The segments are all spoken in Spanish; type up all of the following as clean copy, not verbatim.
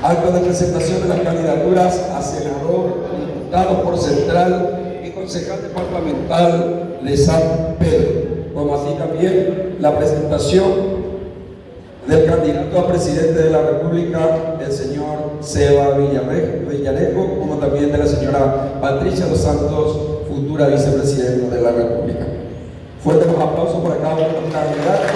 Acto de presentación de las candidaturas a senador, diputado por Central y concejal departamental de San Pedro, como así también la presentación del candidato a presidente de la República, el señor Seba Villarejo, como también de la señora Patricia dos Santos, futura vicepresidenta de la República. Fuertes los aplausos para cada uno de los candidatos.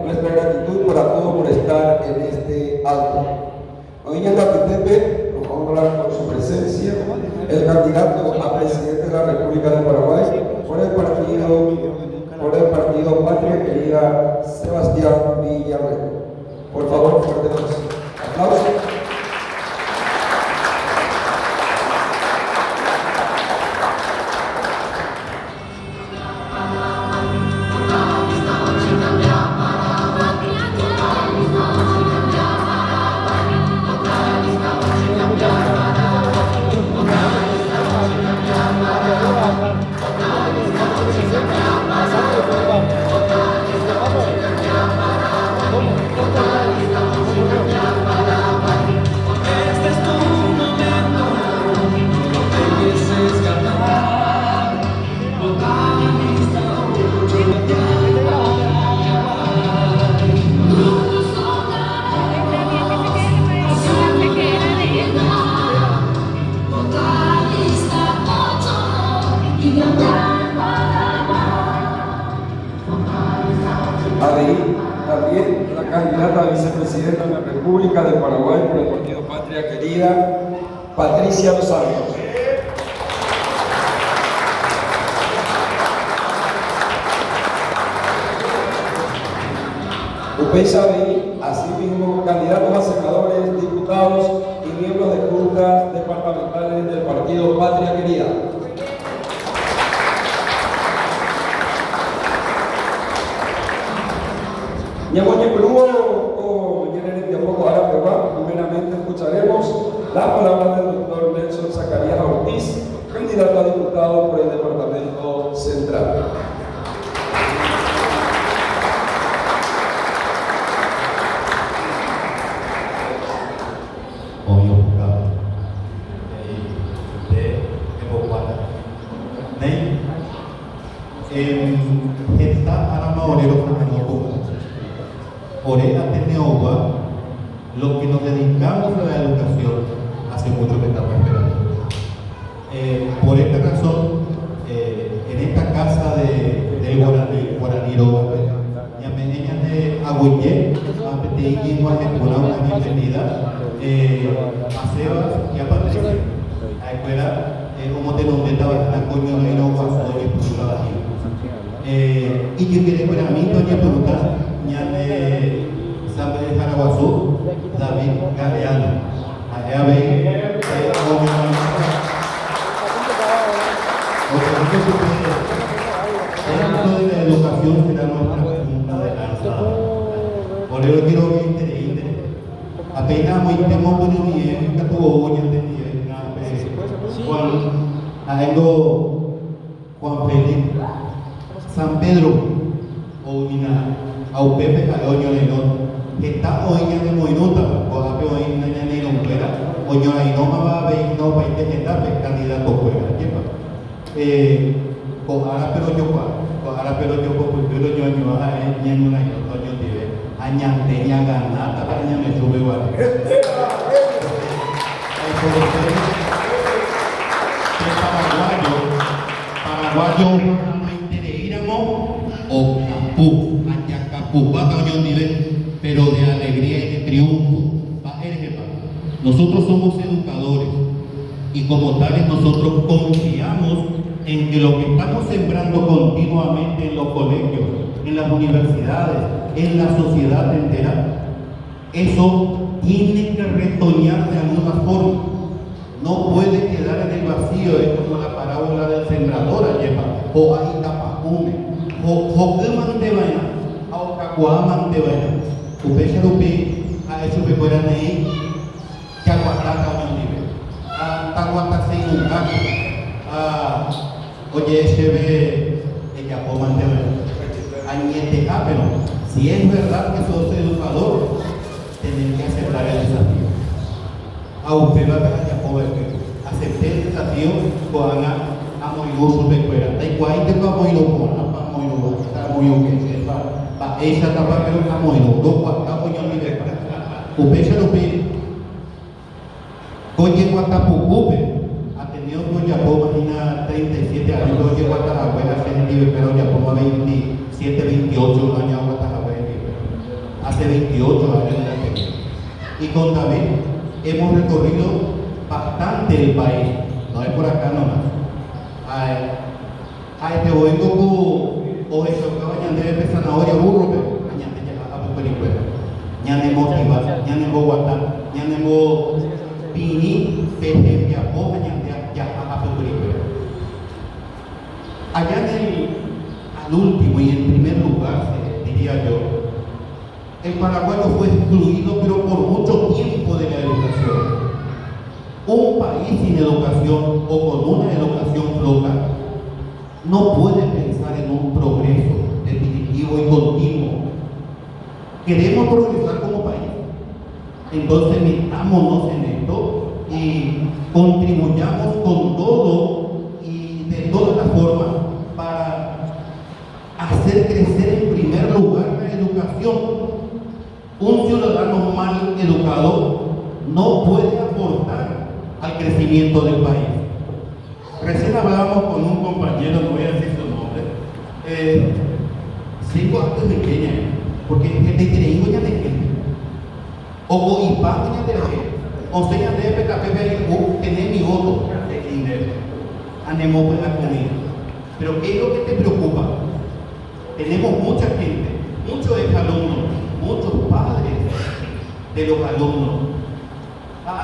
Nuestra gratitud para todos por estar en este acto. Hoy en la PTP nos honra con su presencia el candidato a presidente de la República de Paraguay por el partido Patria Querida, Sebastián Villarejo. Por favor, fuertes aplausos. También la candidata a vicepresidenta de la República de Paraguay por el partido Patria Querida, Patricia dos Santos. Usted sabe, asimismo, candidatos a senadores, diputados y miembros de juntas departamentales del partido Patria Querida. Primeramente escucharemos las palabras del doctor Nelson Zacarías Ortiz, candidato a diputado por el Departamento Central. Lo que nos dedicamos a la educación hace mucho que estamos esperando. Por esta razón, en esta casa del Guaraniro, ella de Agüille, a Petegui, una bienvenida a Sebas y a Patricia. A escuela, como te nombré, estaba en la coño de no pasó y por la baja. Y que quiere para mí, doña Peruta, ya de San Pedro de Jaraguazú, David Galeano. Allá ven, dentro de la educación será nuestra punta de lanza. Por eso quiero que interese. Apenas muy temo por el día, que tuvo hoy de Juan Félix, San Pedro, o a Pepe Cadoño Lenón. Está hoy en el Moinuta, o a hoy en el Moinuta, o yo ahí no me va a ver, no va a intentar candidato fuera. Con ahora pero yo, porque yo va a en una yo te añante, ya ganada, para ya me sube igual. Paraguayo, o Capú, pero de alegría y de triunfo. Nosotros somos educadores y como tales nosotros confiamos en que lo que estamos sembrando continuamente en los colegios, en las universidades, en la sociedad entera, eso tiene que retoñar de alguna forma. No puede quedar en el vacío, es como la parábola del sembrador, o ahí tapacume, o que mantevaya, o cacuá mantevaya. Upecha lupi, a eso que puedan ir, que aguantar un nivel, a aguantar sin un gato, oye, se ve Yapoman de Añeteja, pero si es verdad que sos educador, tenés que aceptar el desafío. A usted va a ver acepté el desafío con a muy gusto de fuera. Da igual te va muy loco, para muy loco, está muy loco, para ella está pero está muy loco, está muy loco, usted ya lo pide. Oye, Guatapucupe, ha tenido con Yapoma, imagina 37 años, oye, Guatapucupe, pero Yapoma 27, 28 años, Guatapucupe, hace 28 años. Y con David hemos recorrido bastante el país, no es por acá nomás. Te voy o eso que vayan de zanahoria burro, pero mañana ya a película. Ya ne motiva, ya ne Bogotá, ya ne Pini, Peje, ya Boja, ya a película. Allá al último y en primer lugar, diría yo, el paraguayo fue excluido, pero por mucho tiempo de la educación. Un país sin educación o con una educación flota no puede pensar en un progreso definitivo y continuo. Queremos progresar como país, entonces metámonos en esto y contribuyamos con todo y de todas las formas para hacer crecer en primer lugar la educación. Un ciudadano mal educado no puede aportar al crecimiento del país. Recién hablábamos con un compañero, no voy a decir su nombre, 5 actos de Kenia, porque te creí ya de gente, o Ipán ya de gente, o sea, de PKP, tener mi voto de dinero, anemo pues la comida. Pero ¿qué es lo que te preocupa? Tenemos mucha gente, muchos exalumnos, muchos padres de los alumnos.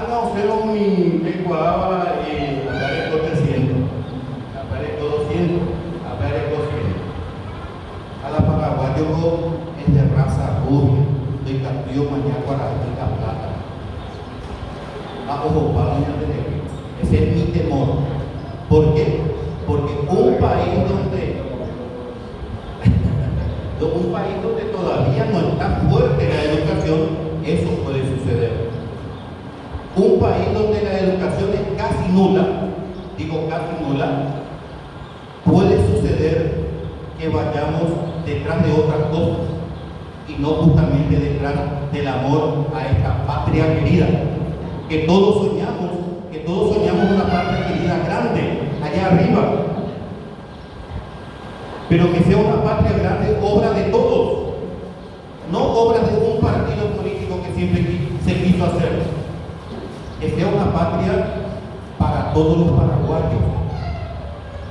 No, pero mi Ecuador aparezco 300, aparezco 200, aparezco 100. A la paraguayo es de raza rubia, de Castillo, Mañana, Guaratica, Plata. A ojo, para ese es mi temor. ¿Por qué? Porque un país donde todavía no está fuerte la educación, eso puede suceder. Un país donde la educación es casi nula, digo casi nula, puede suceder que vayamos detrás de otras cosas y no justamente detrás del amor a esta patria querida, que todos soñamos una patria querida grande, allá arriba, pero que sea una patria grande, obra de todos, no obra de un partido político que siempre se quiso hacer. Que sea una patria para todos los paraguayos,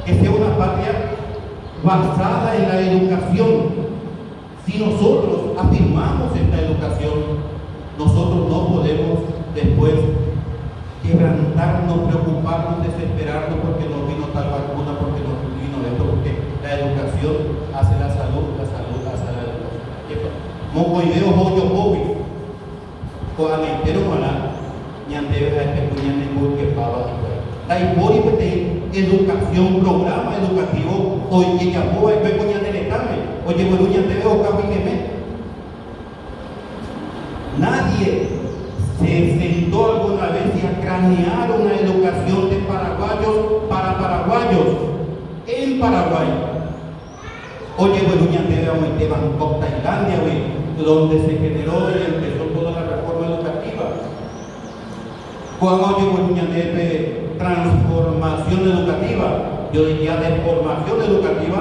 que sea una patria basada en la educación. Si nosotros afirmamos esta educación, nosotros no podemos después quebrantarnos, preocuparnos, desesperarnos porque nos vino tal vacuna, porque nos vino esto, porque la educación hace la salud hace la educación. Mocoideo hoyo COVID, coamentero malá. La educación, programa educativo, hoy que ya puedo ver coña del examen, oye, bueno, ya te veo nadie se sentó alguna vez y a cranear una educación de paraguayos para paraguayos en Paraguay. Oye, bueno, ya te veo en Bangkok, Tailandia, donde se generó y empezó toda la reforma educativa. Cuando llegó el transformación educativa, yo diría de formación educativa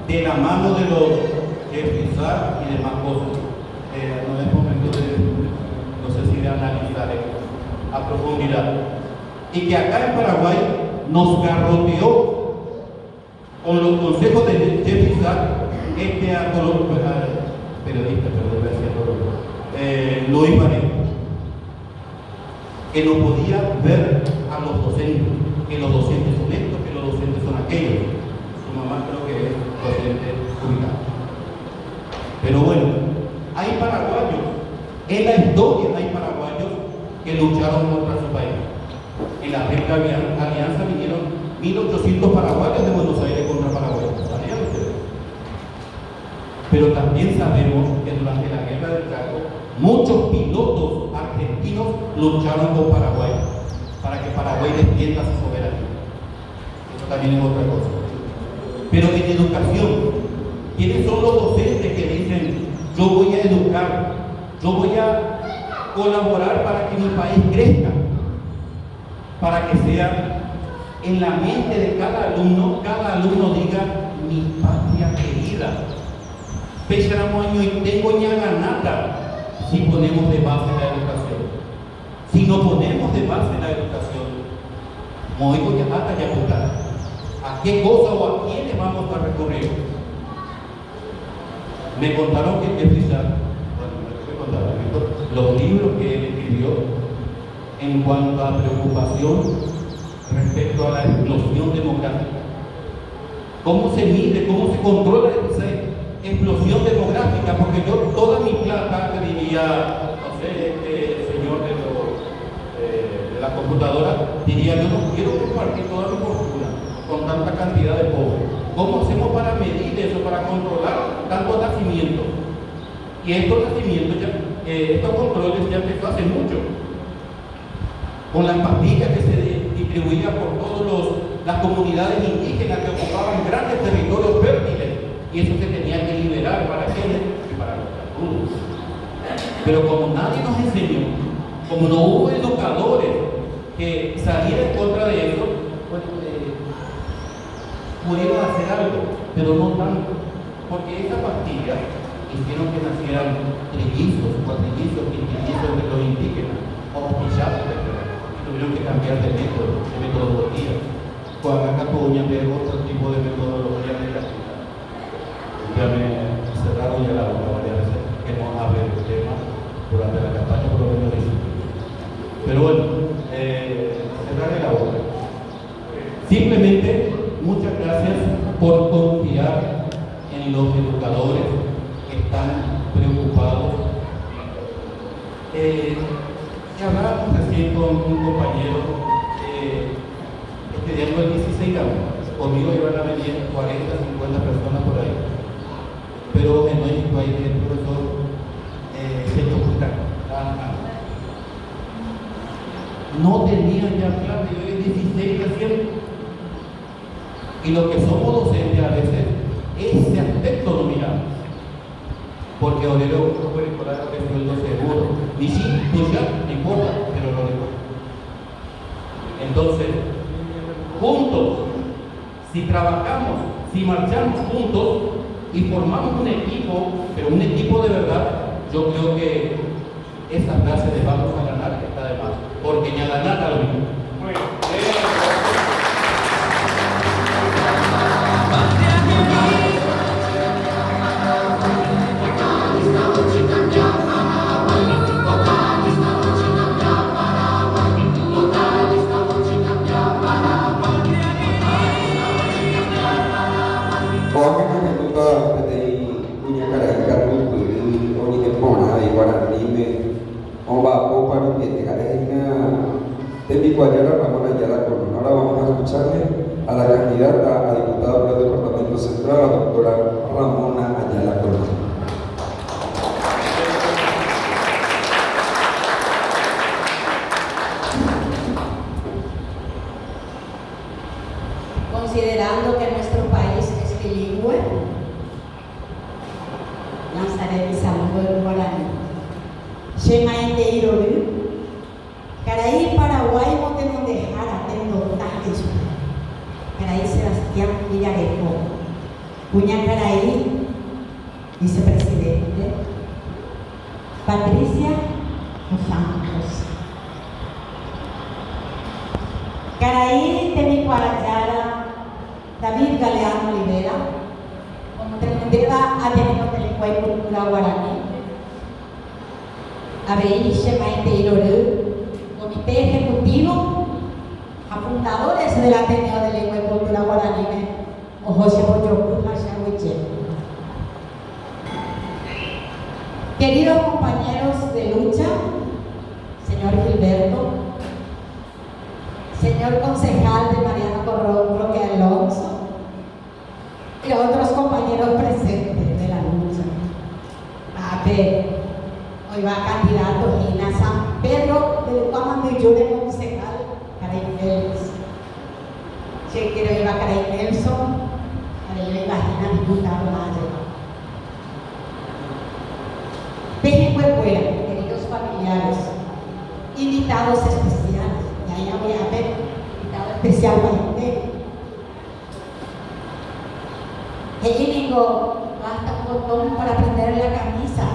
de la mano de los Jeffrey Sachs y demás cosas. No es momento no sé si de analizar a profundidad. Y que acá en Paraguay nos garroteó con los consejos de Jeffrey Sachs, periodista, Luis Varela, que no podía ver a los docentes, que los docentes son estos, que los docentes son aquellos. Su mamá creo que es docente ubicado. Pero bueno, hay paraguayos, en la historia hay paraguayos que lucharon contra su país. En la Primera Alianza vinieron 1800 paraguayos de Buenos Aires contra Paraguay. ¿Sabían ustedes? también sabemos que durante la guerra del Chaco, muchos pilotos argentinos lucharon con Paraguay para que Paraguay defienda su soberanía. Eso también es otra cosa. Pero en educación, ¿quiénes son los docentes que dicen, yo voy a educar, yo voy a colaborar para que mi país crezca? Para que sea en la mente de cada alumno diga, mi patria querida. Pesáramos año y tengo ñaganata si ponemos de base la educación. Si no ponemos de base la educación, moigo ya hasta ya votar. ¿A qué cosa o a quiénes vamos a recurrir? Me contaron que los libros que él escribió en cuanto a preocupación respecto a la explosión demográfica. ¿Cómo se mide, cómo se controla esa explosión demográfica? Porque yo toda mi plata, que diría, no sé, este señor de la computadora, diría, yo no quiero compartir toda mi fortuna con tanta cantidad de pobres. ¿Cómo hacemos para medir eso, para controlar tantos nacimientos? Y estos nacimientos, estos controles ya empezó hace mucho. Con las pastillas que se distribuían por todas las comunidades indígenas que ocupaban grandes territorios fértiles, y eso se tenía que liberar para quienes y para los crudos. Pero como nadie nos enseñó, como no hubo educadores que salieran en contra de eso, pues pudieron hacer algo, pero no tanto, porque esas pastillas hicieron que nacieran trillizos, cuatrillizos, quintillizos de los indígenas, o pillados, tuvieron que cambiar de metodología. Pues acá podían ver otro tipo de metodología negativa. Ya me cerraron ya la boca varias veces que no hable del tema durante la campaña, por lo menos dice. Pero bueno, cerraré la boca. Simplemente, muchas gracias por confiar en los educadores que están preocupados. Hablábamos recién con un compañero estudiando el 16 años. Conmigo iban a venir 40, 50 personas por ahí. Pero en nuestro país el profesor se oculta. No tenían ya clase, yo era 16 recién. Y lo que somos docentes a veces, ese aspecto no miramos. Porque obrero curricular es sueldo seguro. Y sí, pues ya, no importa, pero no le importa. Entonces, juntos, si trabajamos, si marchamos juntos y formamos un equipo, pero un equipo de verdad, yo creo que esa frase de vamos a ganar está de más. Porque ya ganar lo mismo. Ahora vamos a escucharle a la candidata a diputada por el Departamento Central, la doctora Ramona Ayala Colón. Considerando que nuestro país es bilingüe, lanzaré mi saludo en guaraní. Shemaite Iroru, Caraí Paraguay no te nos dejara tendo tajes. Caraí Sebastián Villarejo, Cuña Caraí, vicepresidente, Patricia Santos. Caraí Temicuarayara, David Galeano Olivera, como tremendera Ateneo de Lengua y Cultura Guaraní, Abei Shemaite Iroru, Comité Ejecutivo, a fundadores del Ateneo de Lengua y Cultura Guaraní, o José Boyoku Hashawiche. Queridos compañeros de lucha, señor Gilberto, señor concejal de Mariano Corrón Roque Alonso y otros compañeros presentes de la lucha. que hoy va candidato y a San Pedro del Guamanduyú de concejal, Caray Félix. Che quiero ir a Caray Nelson, a yo imagino diputado más. Dejen fuera, queridos familiares, invitados especiales, y ahí voy a ver, invitado especial para usted. El digo, basta un botón para prender la camisa.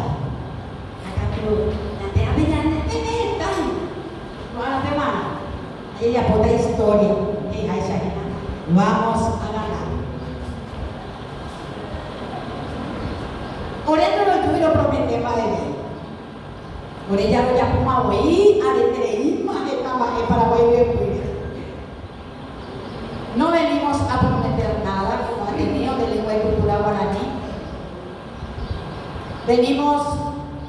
Acá tú, la te abrirán, toda la semana. Ella pone historia, y ahí se vamos a ganar. Por eso lo yo prometemos de ver. Por ella lo llamo a oír, a detener más de trabajar para oír. No venimos a prometer nada como Ateneo de Lengua y Cultura Guaraní. Venimos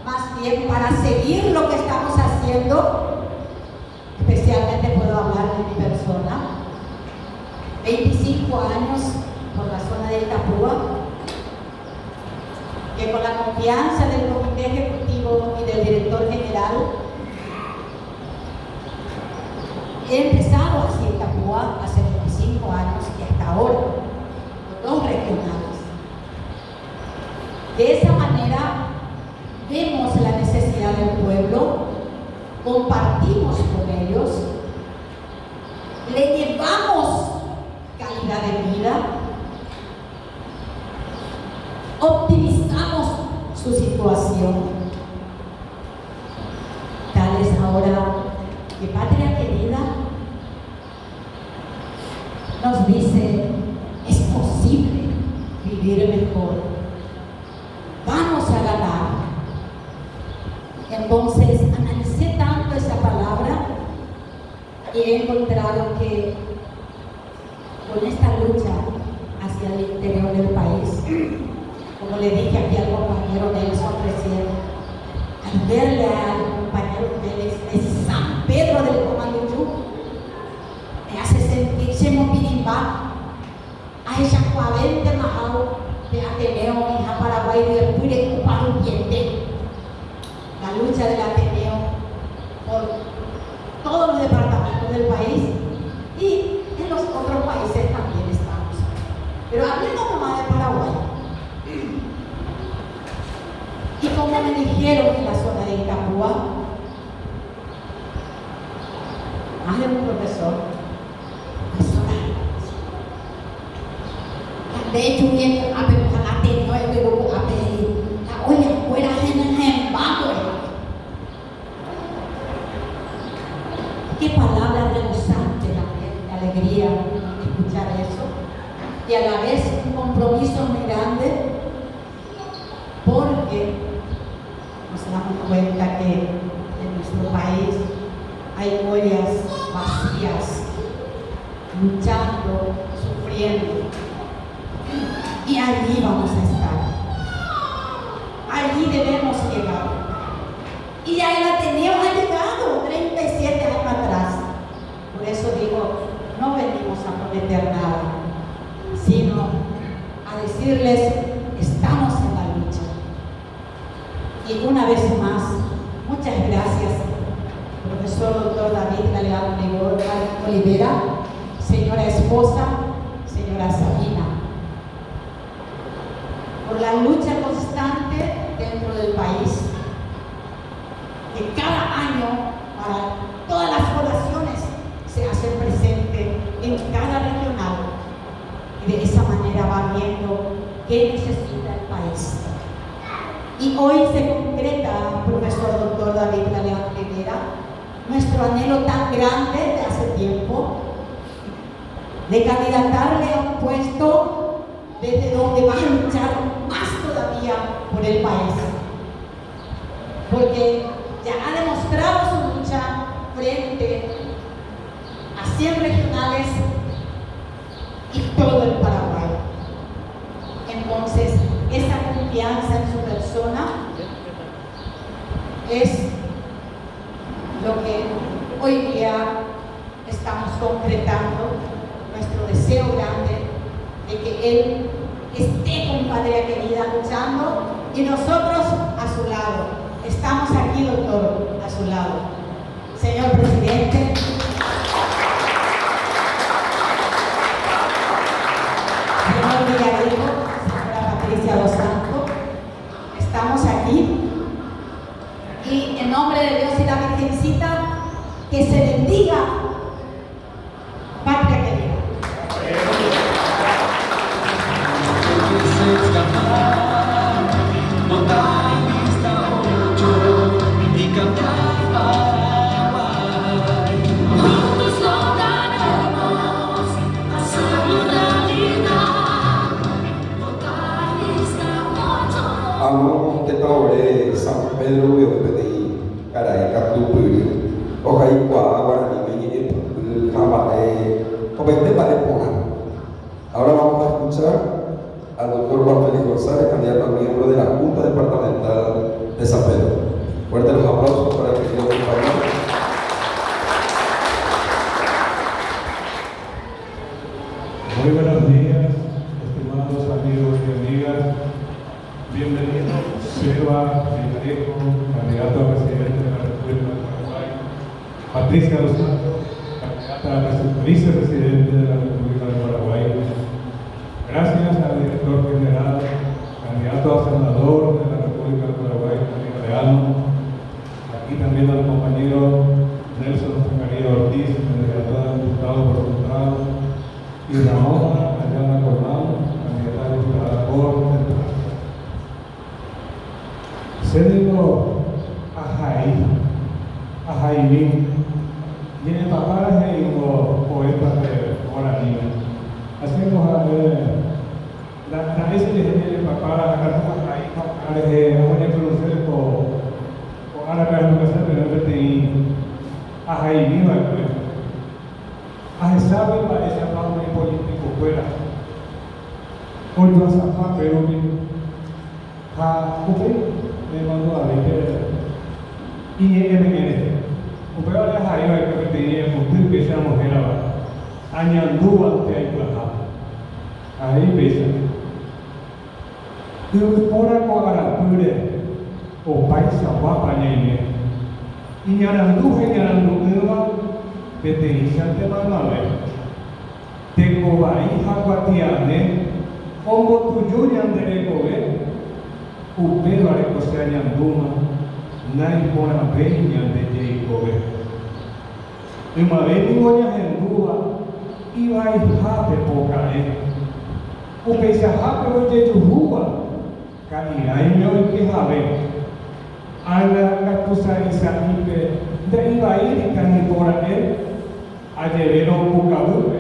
más bien para seguir lo que estamos haciendo. Especialmente puedo hablar de mi persona. 25 años por la zona de Itapúa, que con la confianza del Comité Ejecutivo y del Director General he empezado así en Itapúa hace 25 años y hasta ahora, con 2 regionales. De esa manera vemos la necesidad del pueblo, compartimos con ellos, le llevamos calidad de vida, optimizamos su situación. Tal es ahora que Patria Querida nos dice, es posible vivir mejor, vamos a ganar. Entonces analicé tanto esa palabra y he encontrado que con esta lucha hacia el interior del país, como le dije aquí al compañero Nelson recién, al verle al compañero Félix de San Pedro del Guamanduyú, me hace sentirse movilizado a esa 40 majao de Ateneo y Paraguay y después de ocupar un diente. La lucha del Ateneo por todos los departamentos del país y en los otros países también estamos. Pero hablemos nomás de Paraguay. Y como me dijeron en la zona de Itapúa, más de un profesor, de hecho, bien, a ver, ojalá te no es pero a ver, la olla fuera en bajo. Qué palabra rebosante también, de alegría escuchar eso, y a la vez un compromiso muy grande, porque nos damos cuenta que en nuestro país hay ollas vacías, luchando, sufriendo. Y allí vamos a estar. Allí debemos llegar. Y ya el Ateneo ha llegado 37 años atrás. Por eso digo, no venimos a prometer nada, sino a decirles, estamos en la lucha. Y una vez más, muchas gracias, profesor doctor David Galeano Olivera, señora esposa, señora Sabina, por la lucha constante dentro del país, que cada año para todas las poblaciones se hace presente en cada regional y de esa manera va viendo qué necesita el país. Y hoy se concreta, profesor doctor David Galeano Olivera, nuestro anhelo tan grande de hace tiempo de candidatarle a un puesto desde donde va a luchar más todavía por el país, porque ya ha demostrado su lucha frente a 100 regionales y todo el Paraguay. Entonces, esa confianza en su persona es lo que hoy día estamos concretando, nuestro deseo grande de que él esté con Patria Querida luchando y nosotros a su lado. Estamos aquí, doctor, a su lado. Señor presidente, señor Villarrico, señora Patricia Dos Santos, estamos aquí y en nombre de Dios y la Virgencita, que se bendiga patria querida. Amo que taore San Pedro yo pedí caray captupuri ojalá guarani ni jamae o vente para pona. Ahora vamos a escuchar al doctor Juan Félix González, candidato a miembro de la Junta Departamental de San Pedro. Fuerte los aplausos para el querido compañero. Muy buenos días, estimados amigos y amigas. Bienvenido, Seba Villarrico, candidato a presidente de la República de Paraguay. Patricia Dos Santos, candidata a vicepresidente de la República de Paraguay. Gracias al director general, candidato a senador de la República de Paraguay, María Leano. Aquí también al compañero Nelson Zacarías Ortiz, candidato a diputado por Central. Y Ramón Ayala Colmán, candidata a diputada por Central. Se digo a Jaime, y en el papá hay un poeta de guaraní. Hacemos la vez que el papá a Jaime, voy a conocer con árabe a educación, pero a Jaime, a sabe para ese aplauso político fuera. Hoy vas a pasar, pero me mandó a ver y usted va a dejar ahí que tenía que empezar a mujer añandú ante ahí para ahí pesa y por ahora pude o paisa guapa y ñarandú nueva que te dicen te manave te cobaí jaguatiane como tu yuyan de coger upelo arecosia ñanduma nai pona peña de Jacobe y una vez niña hendúa iba a jape pocae upesa jape de yuhua canira y me que jabe ala capusa isaipe de iba a ir y canipora a llevar un bucabuque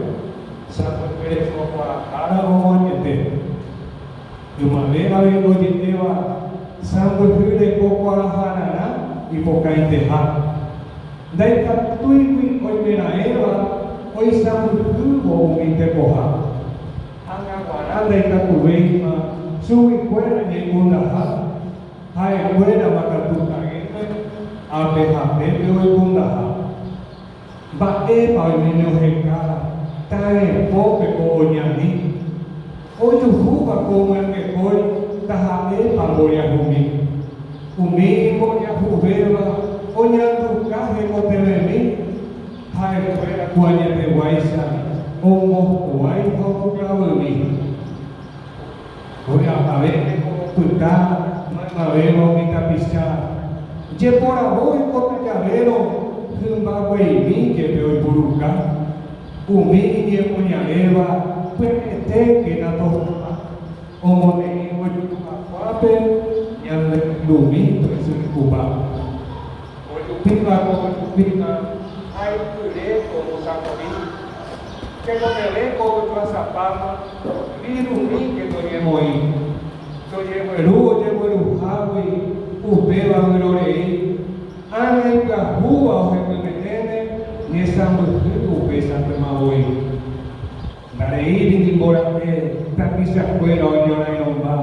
sabe que es para romanete y una vez habiendo lleva sangue de coco a janana y poca inteja de captuipi hoy mena eva hoy sangue tuvo un intecoja anga guaranda y cacubeima subi fuera y kundaha hay fuera macatuta a pejapepe hoy kundaha va eva hoy menio jecada tae pope coñani hoy juba como el que hoy tajae pagoya jumi umi goya jubeba oñando caje cotelemi hay fuera cuanya de guaisa omo guay como clavami voy a ver cómo puta no veo mi tapiza ye por voy con llavero Zimbabwe mi que veo buruca umi y oñaleva pues que na toa omo ne wape yang lumi presiden Kuba. Pinga hay que como Saconi que no me ve como Zapama virumi que no llevo ahí no llevo el Hugo llevo el Ujawi upeba glorei ana y la Cuba o que me tiene ni esa mujer upesa que me voy Nareiri Timborate, Tapisa Fuera, Oñora y Nomba.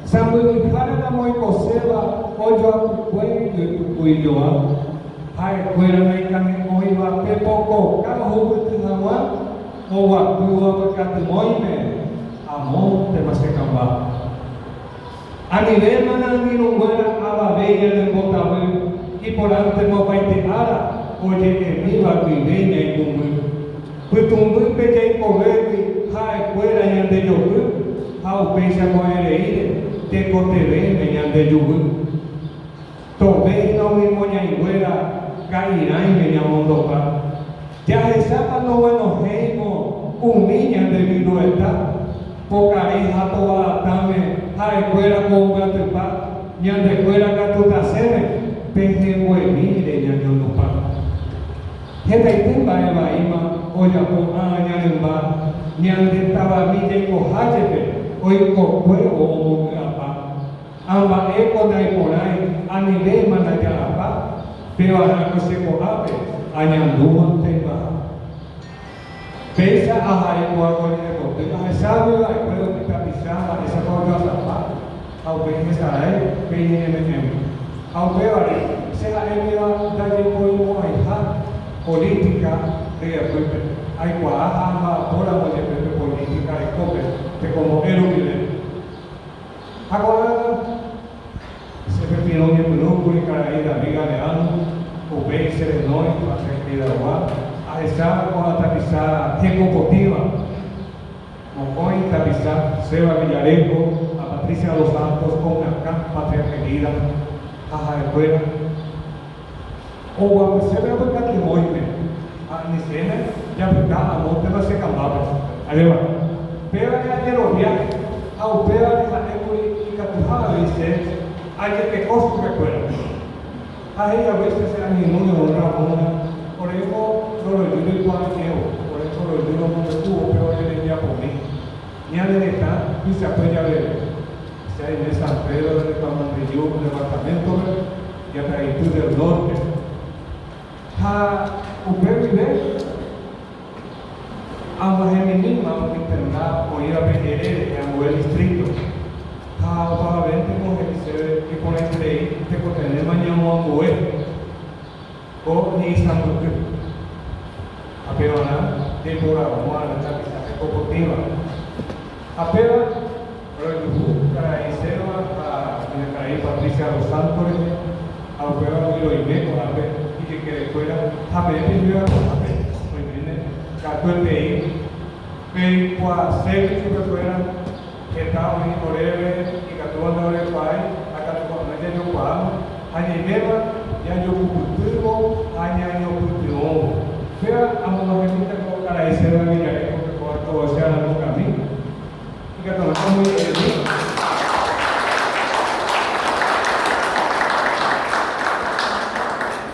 Samuel Hara Moy Coseba, Oyo Apuello y Tucuilloa. Hai Fuera Naikame Moiva, Pepoco, Cajo Tinawa, Owa Pua Pacate Moime, Amon de Masecamba. A nivel manangi no fuera a la bella del Botabú y por antes no baiteara, oye que viva viveña y tumbu. Pues tumbu pecha y coberti, ja escuela y ande yobu, ja upesa con ereire, te cotebe meñande yubu. Tobe no mismo ña iguera, cairá y meña mondopa. Ya esa no bueno heimo, humilla de mi dueta, pocareja toda tame, ja escuela con gatupa, ñan de escuela catutaceme, peje huevire ñan yonupa. Jeta y temba eva ima, oya po aña emba, ñan de tabamilla y cojachepe, hoy cocue o omugapa. Amba eco na iporai, a nivel manayalapa, pero ahora que se cojape, añandúa temba. Pesa a Jaimo a Corneco, pero a Sabio a Pueblo de Capizama, esa cosa zapa, a Ubeje Sarai, Peñe Menem. A Ubeare, se ha enviado Dalle Pueblo a Hija, política de Pueblo. Hay Guajama, por la política de Cope, que como él vive. Agora, se prefirió que no puede caer la viga de Anu, Ubei se le no y va a ser que la Guajama. A esa con la tapiza ejecutiva, Mocoy tapiza, Seba Villarejo, a Patricia Los Santos, con acá, patria querida, a Jarecuera. O a Seba porque te moime, a Nicene, ya está, a monte no se cambaba. Además, pero ya de los viajes, a Upea de Jarecuera y Catujada dice, hay que costo recuerda. A ella a veces se han inmunes o una. Por eso, solo yo le puedo decir, por eso yo no me estuvo, pero él venía por mí. Ni a de estar, y se apoya a ver. Está en San Pedro del departamento, y a Traitud del norte. Usted vive, a mujer misma, a un internado, o ir a Peñerere, a mover distrito. Para ver cómo se ve, que por entre ahí, te puede tener mañana a mover. O ni Istanbul, apenas temporada, moana, tapita, ecocotiva. Apenas, para Iseo, para Patricia Los Santos, a Upea, y lo inmeco, a ver, y que fuera, a ver, y yo, a ver, muy bien, Catuel de ahí, pero para ser que fuera, que estaba en Corebe, y Catuel de Orepay, a Catuel de Orepay, a Nimeba, ya yo cultivo, año yo cultivo. Pero a una gente que para ese de mi que todo sea en un camino. Y que todo está muy bien.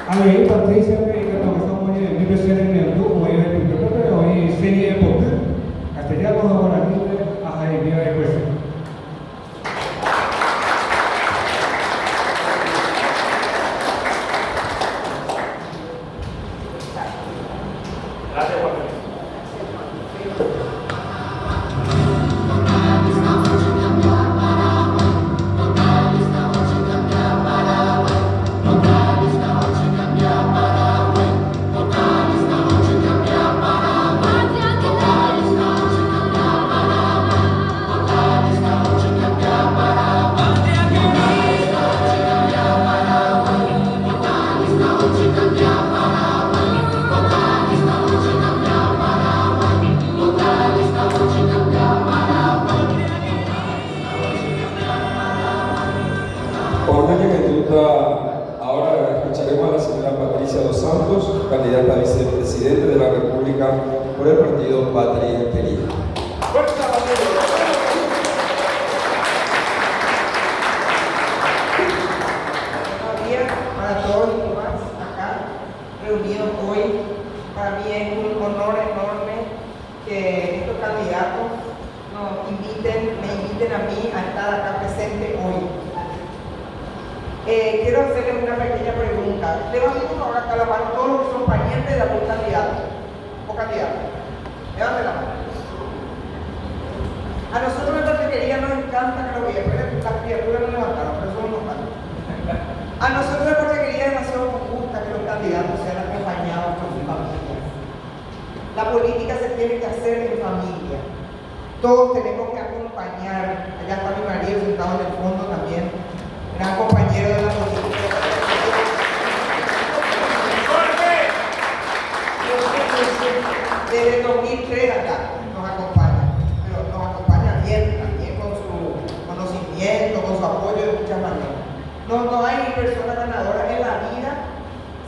A mí, Patricia, que todo está muy bien. Mi presidente me ayudó, como yo le dije, pero hoy sería por castellano ahora mismo, a Jaime de Cuesta. Ahora escucharemos a la señora Patricia Los Santos, candidata a vicepresidente de la República por el partido Patria Querida. Buenos días para todos los demás acá reunidos hoy. Para mí es un honor enorme que estos candidatos me inviten a mí a estar acá presente hoy. Quiero hacerles una pequeña pregunta. Levantemos ahora acá la mano todos los que son parientes de algún candidato o candidata. Levanten la mano. A nosotros en nuestra quería nos encanta que lo vean, pero las criaturas no levantaron, pero somos normales. A nosotros en nuestra quería demasiado nos gusta que los candidatos sean acompañados por sus familias. La política se tiene que hacer en familia. Todos tenemos que acompañar. Allá está mi marido sentado en el fondo también. No hay persona ganadora en la vida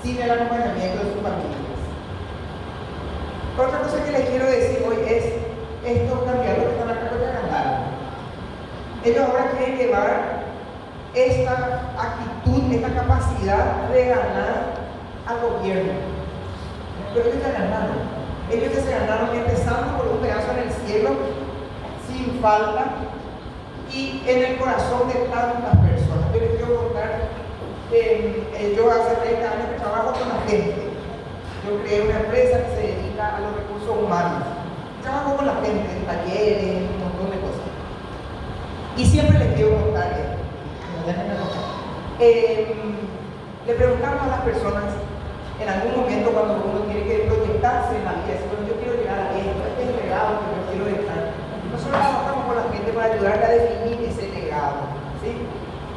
sin el acompañamiento de sus familias. Otra cosa que les quiero decir hoy es, estos candidatos que están acá ya ganaron. Ellos ahora quieren llevar esta actitud, esta capacidad de ganar al gobierno. Pero ellos ya ganaron. Ellos ya se ganaron empezando por un pedazo en el cielo, sin falta, y en el corazón de tantas personas. Yo les quiero contar, yo hace 30 años que trabajo con la gente. Yo creé una empresa que se dedica a los recursos humanos. Trabajo con la gente en talleres, un montón de cosas. Y siempre les quiero contar esto. Le preguntamos a las personas en algún momento cuando uno tiene que proyectarse en la vida, si bueno, yo quiero llegar a esto, este es el legado que yo quiero dejar. Nosotros trabajamos con la gente para ayudarle a definir ese legado, ¿sí?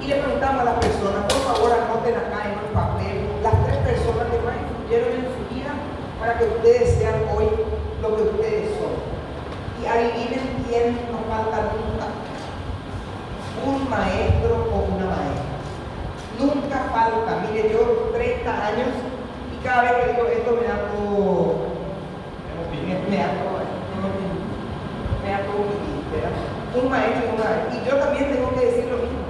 Y le preguntamos a las personas, por favor anoten acá en un papel las 3 personas que más influyeron en su vida para que ustedes sean hoy lo que ustedes son. Y adivinen quién nos falta nunca. Un maestro o una maestra. Nunca falta. Mire, yo 30 años y cada vez que digo esto me da todo ¿verdad? Un maestro y una maestra. Y yo también tengo que decir lo mismo.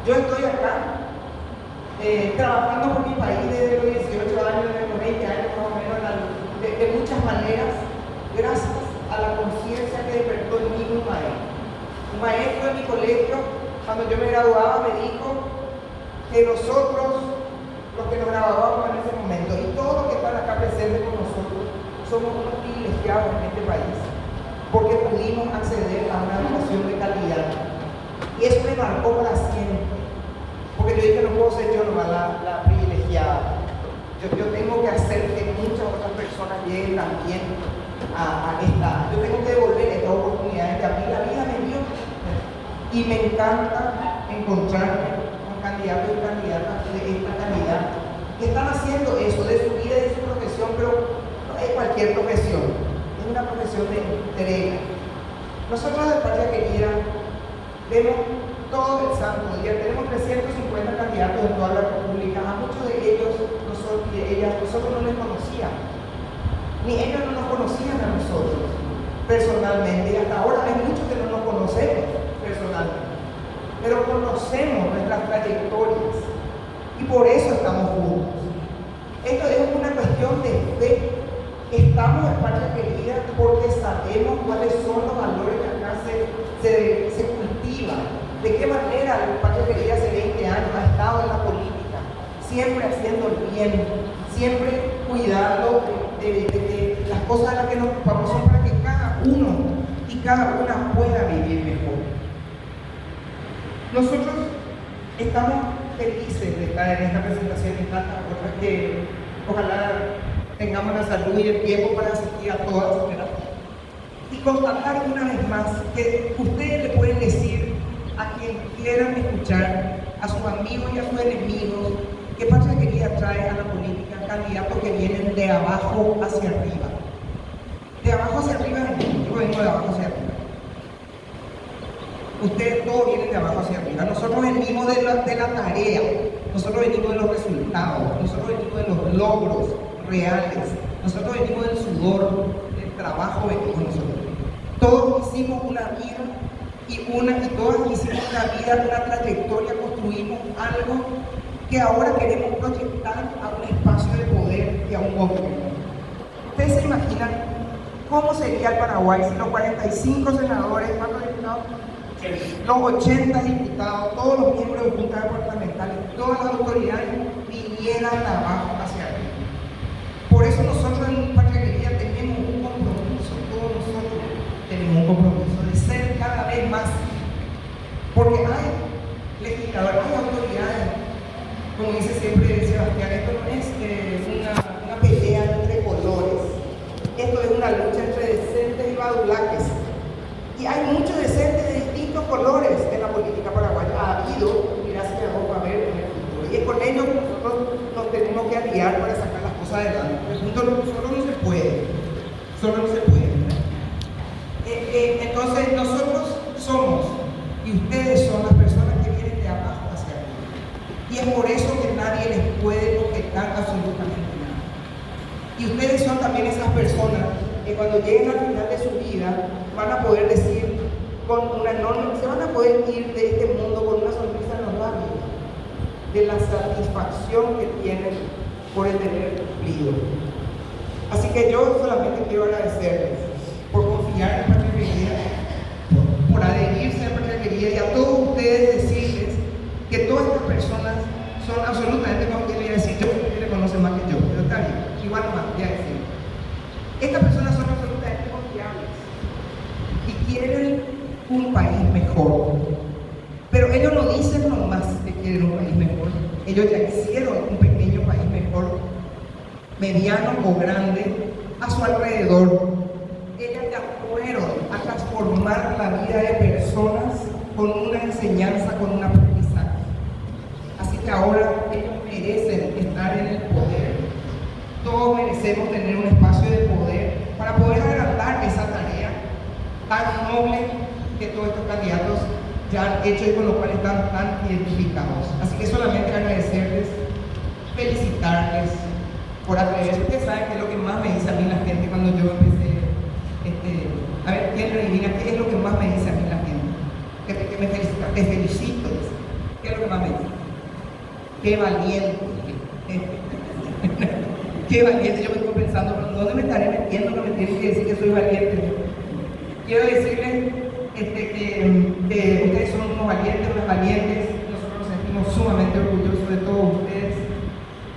Yo estoy acá trabajando por mi país desde los 18 años, desde los 20 años más o menos, de muchas maneras, gracias a la conciencia que despertó en mí un maestro. Un maestro de mi colegio, cuando yo me graduaba, me dijo que nosotros, los que nos graduábamos en ese momento, y todos los que están acá presentes con nosotros, somos unos privilegiados en este país, porque pudimos acceder a una educación de calidad. Y eso me marcó para siempre, porque yo dije, no puedo ser yo nomás la privilegiada. Yo tengo que hacer que muchas otras personas lleguen también a esta. Yo tengo que devolver estas oportunidades que a mí la vida me dio. Y me encanta encontrarme con candidatos y candidatas de esta calidad que están haciendo eso de su vida y de su profesión, pero no es cualquier profesión, es una profesión de entrega. Nosotros de Patria Querida vemos todo el santo día, tenemos 350 candidatos en toda la República, a muchos de ellos nosotros no les conocíamos, ni ellos no nos conocían a nosotros personalmente, y hasta ahora hay muchos que no nos conocemos personalmente, pero conocemos nuestras trayectorias y por eso estamos juntos. Esto es una cuestión de fe. Estamos en Patria Querida porque sabemos cuáles son los valores que acá se cultivan, de qué manera la Patria Querida hace 20 años ha estado en la política, siempre haciendo el bien, siempre cuidando de las cosas a las que nos ocupamos, son para que cada uno y cada una pueda vivir mejor. Nosotros estamos felices de estar en esta presentación y tantas otras que ojalá tengamos la salud y el tiempo para asistir a todas, ¿verdad? Y constatar una vez más que ustedes le pueden decir a quien quieran escuchar, a sus amigos y a sus enemigos, que Patria Querida trae a la política candidatos que vienen de abajo hacia arriba. De abajo hacia arriba, yo vengo de abajo hacia arriba. Ustedes todos vienen de abajo hacia arriba. Nosotros venimos de la tarea, nosotros venimos de los resultados, nosotros venimos de los logros reales, nosotros venimos del sudor, del trabajo venimos nosotros. Todos hicimos una vida y todas hicimos una vida, una trayectoria, construimos algo que ahora queremos proyectar a un espacio de poder y a un gobierno. Ustedes se imaginan cómo sería el Paraguay si los 45 senadores, ¿cuántos diputados? Los 80 diputados, todos los miembros de juntas departamentales, todas las autoridades vinieran de abajo hacia arriba. Por eso nosotros en Patria Querida tenemos un compromiso, todos nosotros tenemos un compromiso de ser cada vez más, porque hay legisladores, hay autoridades, como dice siempre Sebastián, esto no es una pelea entre colores, esto es una lucha entre decentes y badulaques. Y hay muchos decentes de distintos colores en la política paraguaya. Ha habido, y gracias a Dios va a haber en el futuro. Y es con ellos que nosotros nos tenemos que aliar para sacar las cosas adelante. Solo no se puede. Solo no se puede. Entonces nosotros somos, y ustedes son las personas que vienen de abajo hacia arriba. es por eso que nadie les puede objetar absolutamente nada. Y ustedes son también esas personas que cuando lleguen al final de su vida van a poder decir con una enorme, se van a poder ir de este mundo con una sonrisa en los labios, de la satisfacción que tienen por el deber cumplido. Así que yo solamente quiero agradecerles por confiar en Patria Querida, por adherirse a Patria Querida, y a todos ustedes decirles que todas estas personas son absolutamente, como que voy a decir, yo que le conocen más que yo, pero está bien, igual más, voy a decir. Estas personas son absolutamente confiables y quieren un país mejor. Pero ellos no dicen nomás que quieren un país mejor, ellos ya hicieron un pequeño país mejor, mediano o grande, a su alrededor. Ellas ya fueron a transformar la vida de personas con una enseñanza, con un aprendizaje. Así que ahora ellos merecen estar en el poder. Todos merecemos tener un espacio de poder para poder agrandar esa tarea tan noble que todos estos candidatos ya han hecho y con lo cual están tan identificados. Así que solamente agradecerles, felicitarles por atreverse. Ustedes saben que es lo que más me dice a mí la gente cuando yo empecé, a ver, ¿quién me adivina qué es lo que más me dice a mí la gente? Que me felicita, te felicito, dice. ¿Qué es lo que más me dice? Qué valiente. Qué valiente. Yo me estoy pensando, ¿pero dónde me estaré metiendo que me tienen que decir que soy valiente? Quiero decirles que ustedes son unos valientes, unas valientes. Nosotros nos sentimos sumamente orgullosos de todos ustedes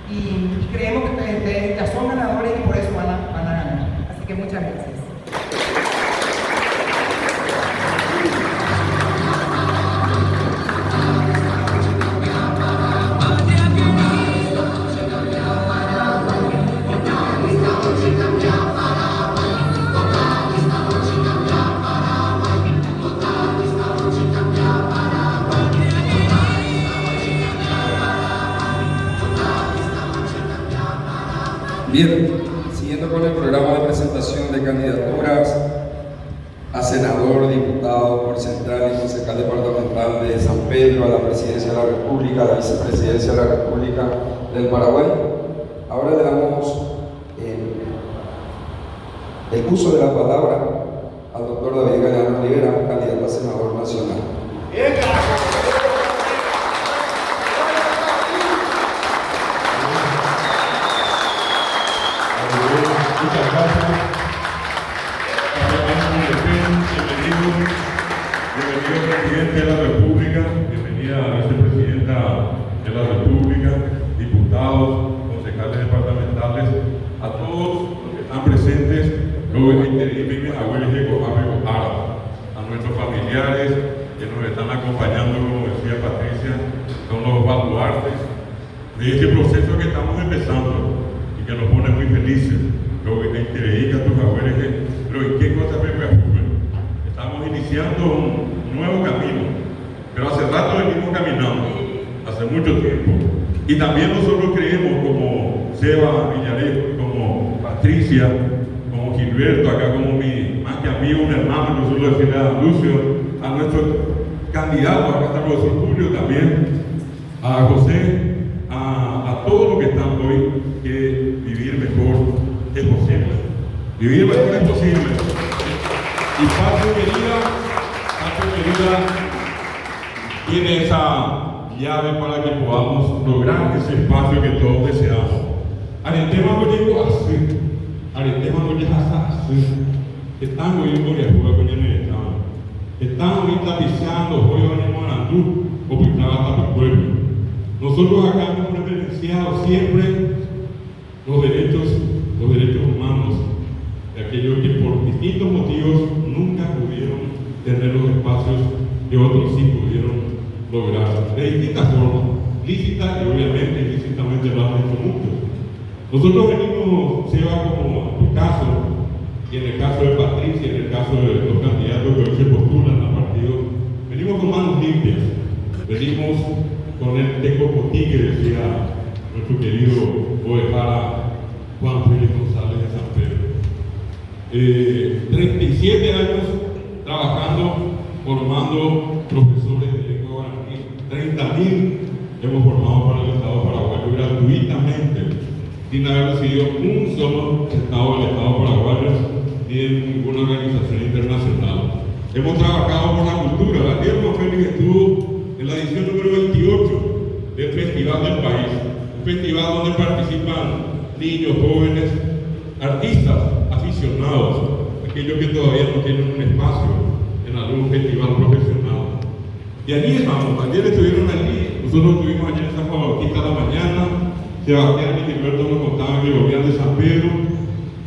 y creemos que ustedes ya son ganadores y por eso van a ganar. Así que muchas gracias. Bien, siguiendo con el programa de presentación de candidaturas a senador, diputado por central y concejal departamental de San Pedro, a la presidencia de la República, a la vicepresidencia de la República del Paraguay, ahora le damos el uso de la palabra al doctor David Galeano Rivera, candidato a senador nacional. Muchas gracias. Bienvenido presidente de la República, bienvenida vicepresidenta de la República, diputados, concejales departamentales, a todos los que están presentes, a nuestros familiares que nos están acompañando, como decía Patricia, son los baluartes de este proceso que estamos empezando y que nos pone muy felices. Lo que te interesa tus abuelos, pero ¿en qué cosa me preocupa? Estamos iniciando un nuevo camino, pero hace rato venimos caminando, hace mucho tiempo. Y también nosotros creemos, como Seba Villarejo, como Patricia, como Gilberto, acá como mi más que amigo, un hermano, no solo decirle a Lucio, a nuestro candidato, acá está el profesor Julio también, a José, a todos los que están hoy, que vivir mejor es posible. Vivir mejor es posible. Y Patria Querida tiene esa llave para que podamos lograr ese espacio que todos deseamos. Aretema no llegó así. Aretema no llegó así. Están oyendo que juega con el Estado. Están hoy tapizando, hoy venimos a Andú, o pintaba para el pueblo. Nosotros acá hemos referenciado siempre los derechos humanos de aquellos que por distintos motivos nunca pudieron tener los espacios que otros sí pudieron lograr, de distintas formas, lícitas y obviamente ilícitamente lo han hecho muchos. Nosotros venimos, Seba, como en tu caso, y en el caso de Patricia, y en el caso de los candidatos que hoy se postulan al partido, venimos con manos limpias, venimos con el tecopotí que decía nuestro querido Ovejara Juan Félix González de San Pedro. 37 años trabajando, formando profesores de lengua guaraní, 30.000 hemos formado para el Estado paraguayo gratuitamente, sin haber recibido un solo centavo del Estado paraguayo ni de ninguna organización internacional. Hemos trabajado por la cultura. Daniel Félix estuvo en la edición número 28 del Festival del País, un festival donde participan niños, jóvenes, artistas, aficionados, aquellos que todavía no tienen un espacio en algún festival profesional. Y allí estamos, ayer estuvieron allí, nosotros estuvimos ayer en San Juan Bautista a la mañana, Sebastián y Gilberto nos contaban que el gobierno de San Pedro,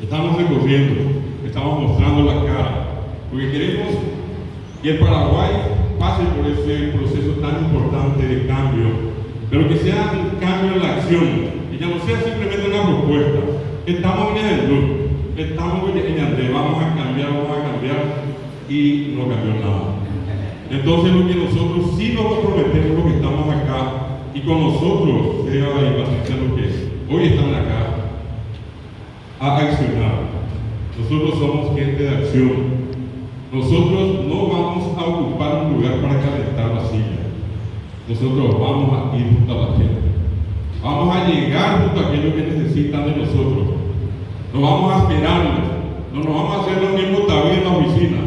estamos recorriendo, estamos mostrando la cara, porque queremos que el Paraguay pase por ese proceso tan importante de cambio, pero que sea un cambio en la acción, que ya no sea simplemente una propuesta. Estamos en el club, estamos en el vamos a cambiar, y no cambió nada. Entonces lo que nosotros sí nos comprometemos, los que estamos acá, y con nosotros, Seba y Patricia, los que hoy están acá, a accionar. Nosotros somos gente de acción. Nosotros no vamos a ocupar un lugar para calentar la silla. Nosotros vamos a ir junto a la gente. Vamos a llegar junto a aquellos que necesitan de nosotros. No vamos a esperarles. No nos vamos a hacer los mismos tabiques en la oficina.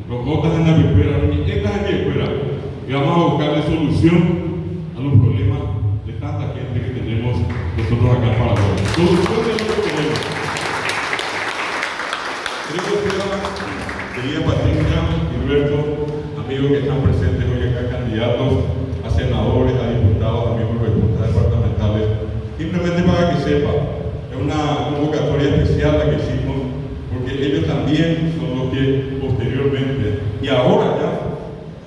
Los botas en la espera, los niñetas en la espera. Y vamos a buscarle solución a los problemas de tanta gente que tenemos nosotros acá en Paraguay. Solución de lo que tenemos. Querida Patricia, Gilberto, amigos que están presentes hoy acá, candidatos a senadores, a diputados, a miembros de juntas departamentales, simplemente para que sepa, es una convocatoria especial la que hicimos, porque ellos también son los que posteriormente, y ahora ya,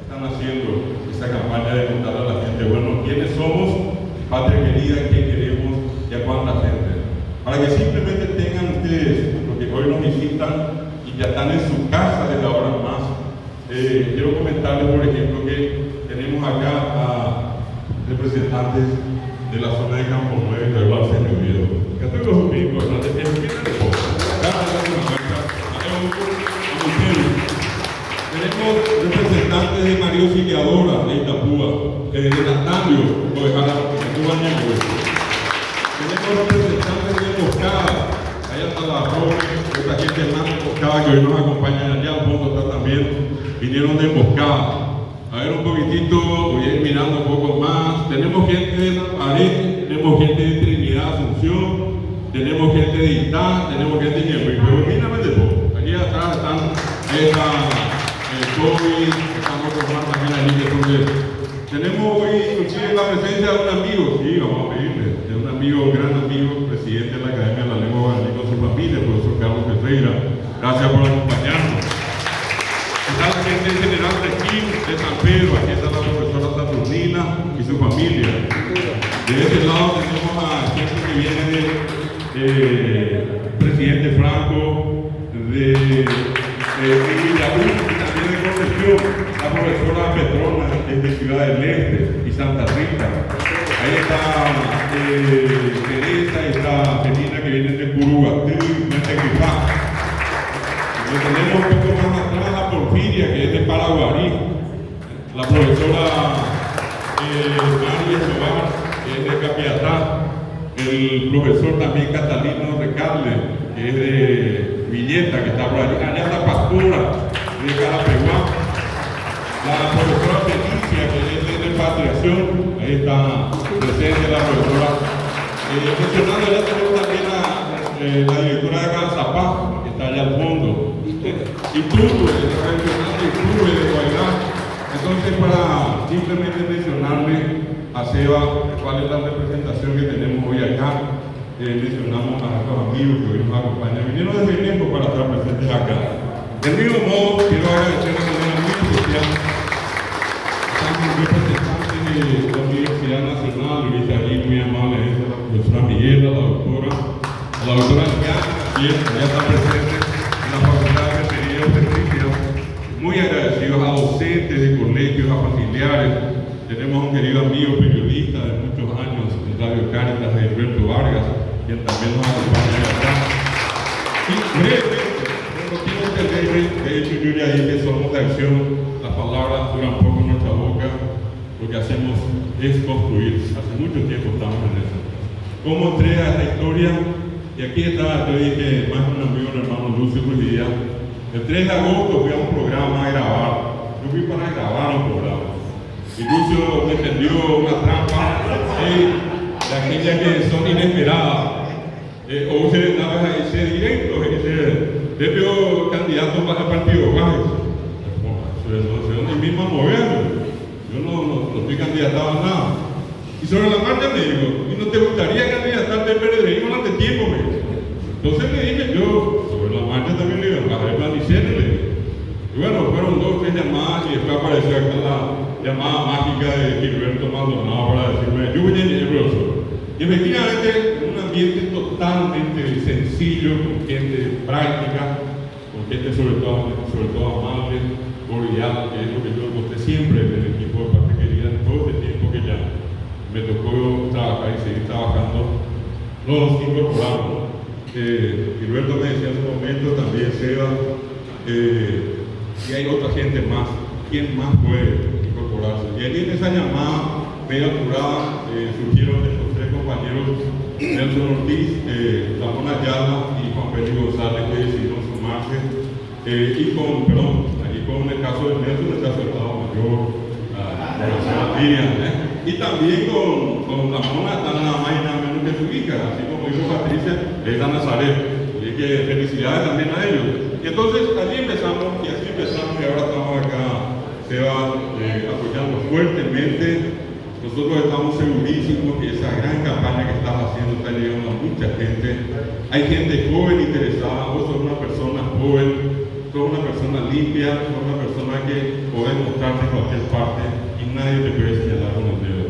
están haciendo esa campaña de contar a la gente, bueno, quiénes somos, patria querida, qué queremos y a cuánta gente. Para que simplemente tengan ustedes, lo que hoy nos visitan, ya están en su casa desde ahora más. Quiero comentarles, por ejemplo, que tenemos acá a representantes de la zona de Campo Nuevo y de Barcelona Oviedo. Acá estoy los amigos, tenemos representantes de María Auxiliadora de Itapúa, de Natalio, de Itapúa. Tenemos representantes de Moscada. Allá está la joven, otra gente más emboscada que hoy nos acompañan allá al fondo está también, vinieron de emboscada. A ver un poquitito, voy a ir mirando un poco más. Tenemos gente de Navarrete, tenemos gente de Trinidad Asunción, tenemos gente de Itá, tenemos gente de Ñepe, pero mírame de todo. Aquí atrás están, ahí está Toby, estamos con Juan también allí que son de. Tenemos hoy inclusive la presencia de un amigo, sí, vamos a pedirle, de un amigo, gran amigo, presidente de la Academia de la Lengua Guaraní con su familia, el profesor Carlos Petreira. Gracias por acompañarnos. Está la gente en general de aquí, de San Pedro, aquí está la profesora Saturnina y su familia. De este lado tenemos a gente que viene de presidente Franco, de Villaluz y también de Concepción, la profesora Petrona de Ciudad del Este y Santa Rita. Ahí está Teresa, está Felina que viene de Curuguatú, de Tequipá. Tenemos un poco más atrás a Porfiria, que es de Paraguarí, la profesora María Escobar, que es de Capiatá, el profesor también Catalino Recalde, que es de Villeta, que está por allí, allá está Pastora, de Carapeguá, la profesora Felicia, que es de Repatriación, ahí está presente la profesora. Mencionando ya tenemos también la directora de Calzapá, que está allá al fondo, y Tuve, la representante Tuve de Guayrá. Entonces, para simplemente mencionarle a Seba cuál es la representación que tenemos hoy acá, mencionamos a nuestros amigos que hoy nos acompañan, vinieron desde lejos para estar presentes acá. Del mismo modo, quiero agradecer de manera muy especial a los representantes de la Universidad Nacional, allí muy amable, a la profesora Miguel, a la doctora Diana, ya está presente en la Facultad de Ingeniería y Obstetricia. Muy agradecidos a docentes de colegios, a familiares. Tenemos a un querido amigo periodista de muchos años en Radio Cáritas, Gilberto Vargas, quien también nos acompaña acá. Y brevemente, por motivos de ley, de hecho yo ya dije que somos de acción, las palabras duran poco en nuestra boca, lo que hacemos es construir. Hace mucho tiempo estamos en eso. ¿Cómo entré a esta historia? Y aquí está, yo dije, más un amigo, el hermano Lucio Ruidía. El 3 de agosto fui a un programa a grabar. Yo fui para grabar un programa. Y Lucio me tendió una trampa, de aquellas que son inesperadas. O se daba a ese directo, de veo candidato para el partido Guajes. No sé dónde mismo moverlo. Yo no estoy candidatado a nada. Y sobre la marcha me dijo, ¿y no te gustaría candidatarte al PRD? No te tiempo, me dijo. Entonces le dije yo, sobre la marcha también le digo, a ver, diciéndole. Y bueno, fueron 2 o 3 llamadas y después apareció acá la llamada mágica de Gilberto Maldonado para decirme, yo voy a llegar profesor. Y efectivamente, en un ambiente totalmente sencillo, con gente práctica, con gente sobre todo amable, cordial, que es lo que yo encontré siempre en el equipo de Partequería en todo este tiempo que ya me tocó trabajar y seguir trabajando. Nos incorporamos. Gilberto me decía en su momento, también Seba, y hay otra gente más. ¿Quién más puede incorporarse? Y ahí en esa llamada medio apurada surgieron estos 3 compañeros, Nelson Ortiz, Ramón Ayala y Juan Félix González, que decidieron sumarse. Y con el caso de Nelson, está Estado Mayor, la señora Miriam, y también con Ramón, nada más y nada menos que su hija, así como dijo Patricia, es la Nazaret. Y que felicidades también a ellos. Y entonces allí empezamos, y así empezamos, y ahora estamos acá, Seba, apoyando fuertemente. Nosotros estamos segurísimos que esa gran campaña que estás haciendo está llegando a mucha gente. Hay gente joven interesada, vos sos una persona joven, sos una persona limpia, sos una persona que podés mostrarte en cualquier parte y nadie te puede señalar con el dedo.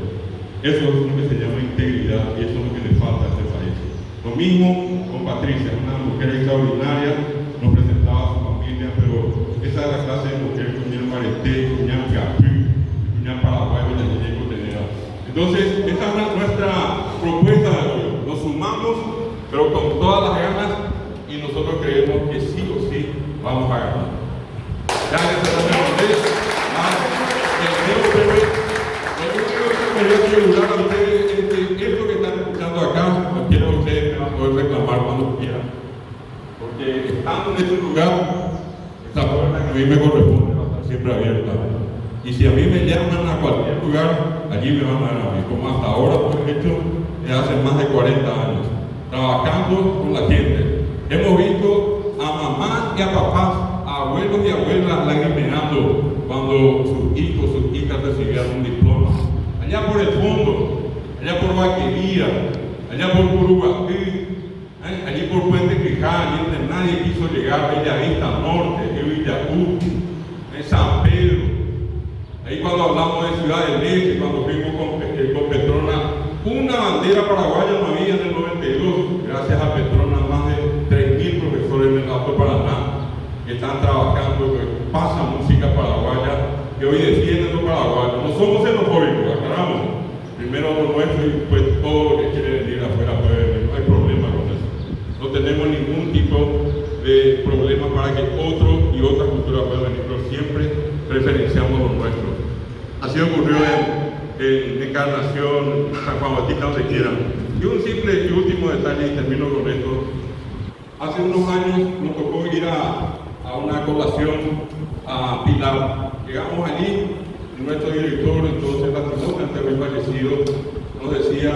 Eso es lo que se llama integridad y eso es lo que le falta a este país. Lo mismo con Patricia, una mujer extraordinaria, nos presentaba a su familia, pero esa es la clase de mujer que tiene Mareté, Cuñán Capú, Cuñán Paraguay, Cuñán Cotenera. Entonces, esta es nuestra propuesta de hoy. Nos sumamos, pero con todas las ganas, y nosotros creemos que sí o sí vamos a ganar. Gracias a ustedes. Lo único que quería asegurar a ustedes es que esto que están escuchando acá, lo quiero a ustedes me van a poder reclamar cuando quieran. Porque estando en ese lugar, esa puerta que a mí me corresponde va a estar siempre abierta. Y si a mí me llaman a cualquier lugar, allí me van a ver a mí, como hasta ahora lo he hecho hace más de 40 años, trabajando con la gente. Hemos visto a mamás y a papás, a abuelos y abuelas lagrimeando cuando sus hijos, sus hijas recibieron un diploma. Allá por el fondo, allá por Vaquería, allá por Curuguatí, allí por Puente Quijá, allí donde nadie quiso llegar, Bellavista Norte, Villacuti, San Pedro. Ahí cuando hablamos de Ciudad del Este, cuando fuimos con Petrona, una bandera paraguaya no había en el 92, gracias a Petrona, más de 3.000 profesores en el Alto Paraná que están trabajando, que pasan música paraguaya, que hoy defienden los paraguayos. No somos xenofóbicos, aclaramos. Primero lo nuestro y después todo lo que quiere venir afuera puede venir, no hay problema con eso. No tenemos ningún tipo de problema para que otro y otra cultura puedan venir, pero siempre preferenciamos lo nuestro. Así ocurrió en Encarnación, San Juan Bautista, donde quieran. Y un simple y último detalle, y termino con esto. Hace unos años nos tocó ir a una colación a Pilar. Llegamos allí, y nuestro director, entonces lastimosamente había fallecido, nos decía,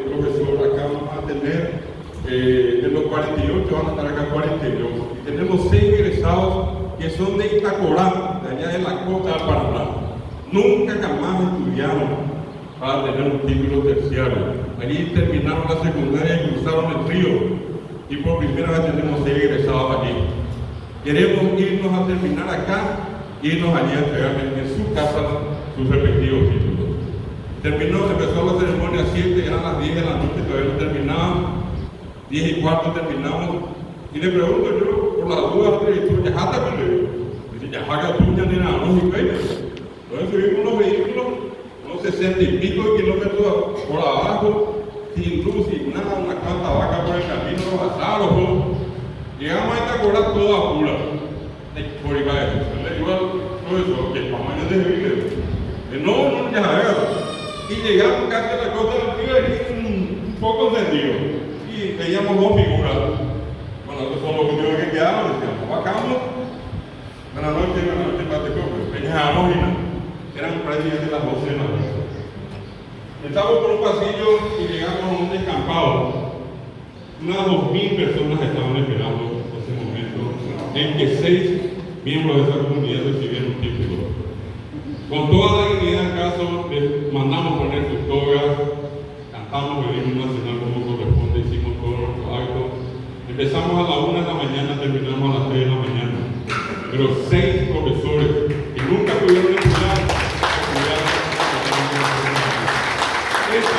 profesor, acá vamos a tener, de los 48 van a estar acá 42. Y tenemos 6 egresados que son de Itacorá, de allá de la costa del Paraná. Nunca jamás estudiaron para tener un título terciario. Allí terminaron la secundaria y cruzaron el río. Y por primera vez tenemos 6 egresados allí. Queremos irnos a terminar acá, irnos allí a entregar en sus casas sus respectivos títulos. Empezó la ceremonia a 7, eran las 10 de la noche, todavía no terminaban. 10 y cuarto terminamos. Y le pregunto yo, por las dudas al director, ¿ya jata que le digo? Dice, ya jaga tuya ni nada, no se cae. Entonces subimos unos vehículos, unos 60 y pico de kilómetros por abajo, sin luz, sin nada, una cuanta vaca por el camino, los asados. Llegamos a esta cobra toda pura. Por iba a decir, le digo al profesor que para mañana es de no, ya haga. Y llegamos casi a la costa del río y un poco encendido. Y veíamos dos figuras. Bueno, esos son los únicos que quedaban. Decíamos, bajamos. Buenas noches, Pateco. Peñamos y nada. Eran prácticamente las 12 de la noche. Estamos por un pasillo y llegamos a un descampado. Unas 2.000 personas estaban esperando en ese momento, en que 6 miembros de esa comunidad recibieron un título. Con toda la dignidad del caso, les mandamos poner sus togas, cantamos el himno nacional como corresponde, hicimos todos nuestros actos. Empezamos a la 1 de la mañana, terminamos a las 3 de la mañana. Pero 6 profesores que nunca pudieron estudiar, esa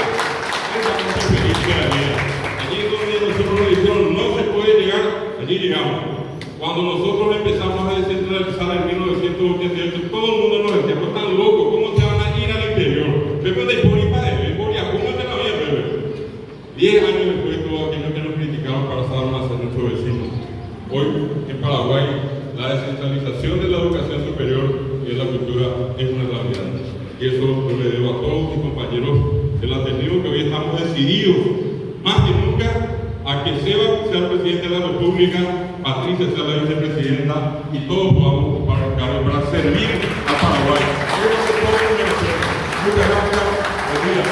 es nuestra experiencia de la vida. Allí donde nosotros nos dijeron no se puede llegar, allí llegamos. Cuando nosotros empezamos a descentralizar en 1988, todo el mundo nos decía, no están locos, ¿cómo se van a ir al interior? Después de por y para de por y a cómo te la había beber. 10 años después, todo aquello que nos criticaban pasaron a ser nuestros vecinos. Hoy, en Paraguay, la descentralización de la educación superior y de la cultura es una realidad. Y eso yo le debo a todos mis compañeros del Ateneo, que hoy estamos decididos, más que nunca, a que Seba sea el presidente de la República, Patricia sea la vicepresidenta y todos podamos ocupar el cargo para servir a Paraguay. Muchas gracias. Buen día.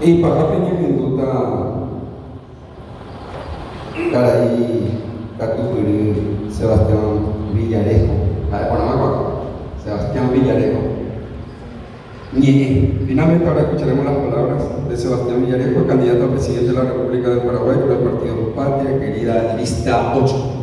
Y para peña minuta caray Catupuri Sebastián Villarejo, Sebastián Villarejo. Finalmente ahora escucharemos las palabras de Sebastián Villarejo, candidato a presidente de la República del Paraguay por el partido Patria Querida, lista 8.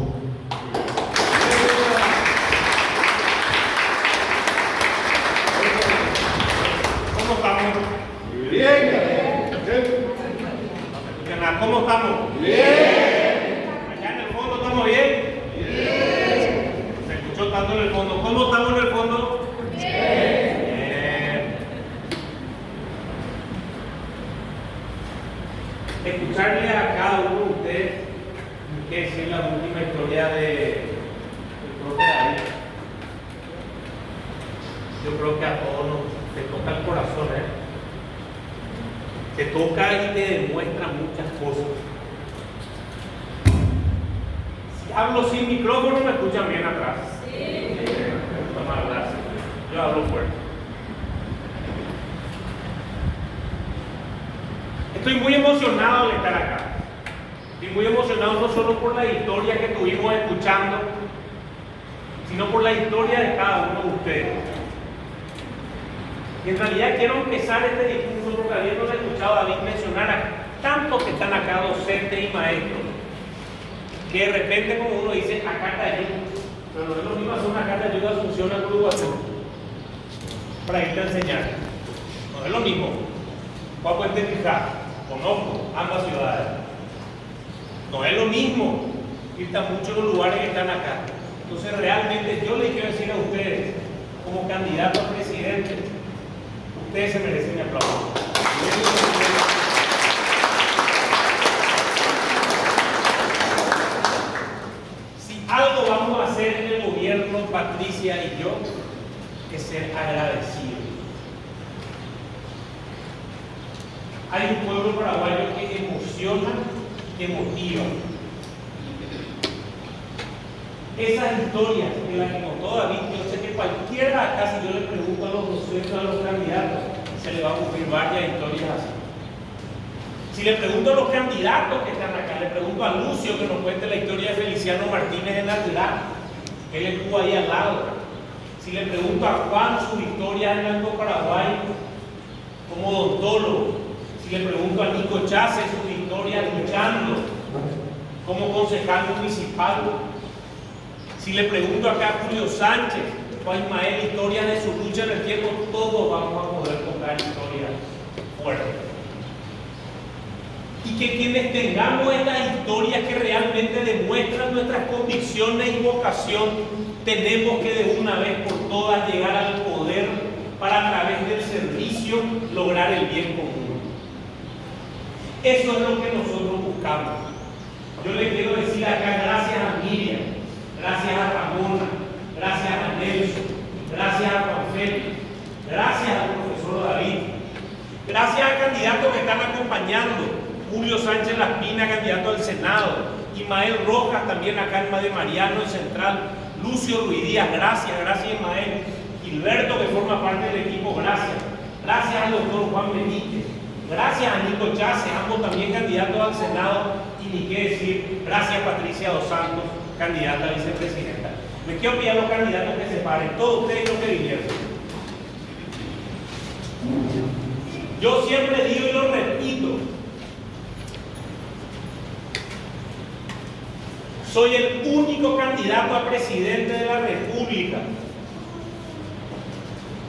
¿Cómo estamos? Bien. Allá en el fondo estamos bien. Bien. Se escuchó tanto en el fondo. ¿Cómo estamos en el fondo? Bien. Escucharle a cada uno de ustedes que es la última historia del profe David. Yo creo que a todos nos toca el corazón, te toca y te demuestra muchas cosas. Si hablo sin micrófono, me escuchan bien atrás. Sí. Vamos a hablar. Yo hablo fuerte. Estoy muy emocionado de estar acá. Estoy muy emocionado no solo por la historia que estuvimos escuchando, sino por la historia de cada uno de ustedes. Y en realidad quiero empezar este discurso porque habiendo escuchado a David mencionar a tantos que están acá, docentes y maestros, que de repente, como uno dice, acá está allí, pero no es lo mismo hacer una carta de ayuda a Asunción al Grupo Azul para irte a enseñar. No es lo mismo. Voy a Puente Pijá, conozco ambas ciudades. No es lo mismo irte a muchos de los lugares que están acá. Entonces, realmente, yo les quiero decir a ustedes, como candidato a presidente, ustedes se merecen mi aplauso. Si algo vamos a hacer en el gobierno, Patricia y yo, es ser agradecidos. Hay un pueblo paraguayo que emociona, que motiva. Esas historias de las que contó David, yo sé que cualquiera acá, si yo le pregunto a los docentes, a los candidatos, se le va a ocurrir varias historias así. Si le pregunto a los candidatos que están acá, le pregunto a Lucio que nos cuente la historia de Feliciano Martínez en Navidad, él estuvo ahí al lado. Si le pregunto a Juan su historia en Alto Paraguay como odontólogo, si le pregunto a Nico Chase su historia luchando como concejal municipal, si le pregunto acá a Julio Sánchez o a Ismael historia de su lucha en el tiempo, todos vamos a poder contar historias fuertes. y que quienes tengamos estas historias que realmente demuestran nuestras convicciones y vocación, tenemos que de una vez por todas llegar al poder para a través del servicio lograr el bien común. Eso es lo que nosotros buscamos. Yo le quiero decir acá, gracias a Miriam, gracias a Ramona, gracias a Nelson, gracias a Juan Félix, gracias al profesor David, gracias al candidato que están acompañando, Julio Sánchez Laspina, candidato al Senado, Ismael Rojas, también acá en de Mariano, en Central, Lucio Ruiz Díaz, gracias Ismael, Gilberto, que forma parte del equipo, gracias al doctor Juan Benítez, gracias a Nico Chase, ambos también candidatos al Senado, y ni qué decir, gracias Patricia Dos Santos, candidata a vicepresidenta. Me quiero pedir a los candidatos que se paren, todos ustedes los que vinieron. Yo siempre digo y lo repito, soy el único candidato a presidente de la República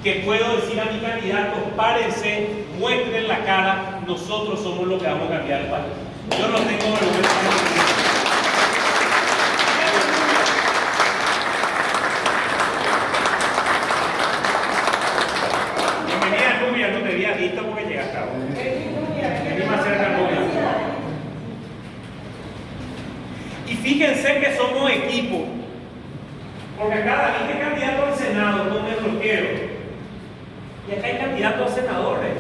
que puedo decir a mi candidato, párense, muestren la cara, nosotros somos los que vamos a cambiar el país. Yo no tengo vergüenza. Bienvenida, Nubia, no te había listo porque llegaste ahora. Vení más cerca, Nubia. Y fíjense que somos equipo, porque acá David es candidato al Senado, no me bloqueo. Y acá hay candidatos a senadores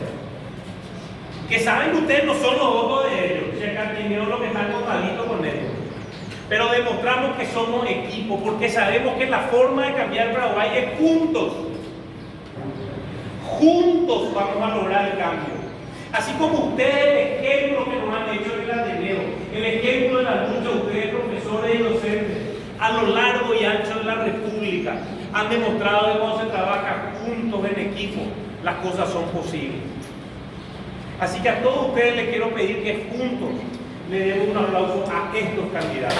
que saben que ustedes no son los votos de ellos, si acá vinieron los que están contaditos con ellos. Pero demostramos que somos equipo, porque sabemos que la forma de cambiar Paraguay es juntos. Juntos vamos a lograr el cambio. Así como ustedes, el ejemplo que nos han hecho en el Ateneo, el ejemplo de la lucha de ustedes, profesores y docentes, a lo largo y ancho de la República, han demostrado que cuando se trabaja juntos en equipo, las cosas son posibles. Así que a todos ustedes les quiero pedir que juntos le demos un aplauso a estos candidatos.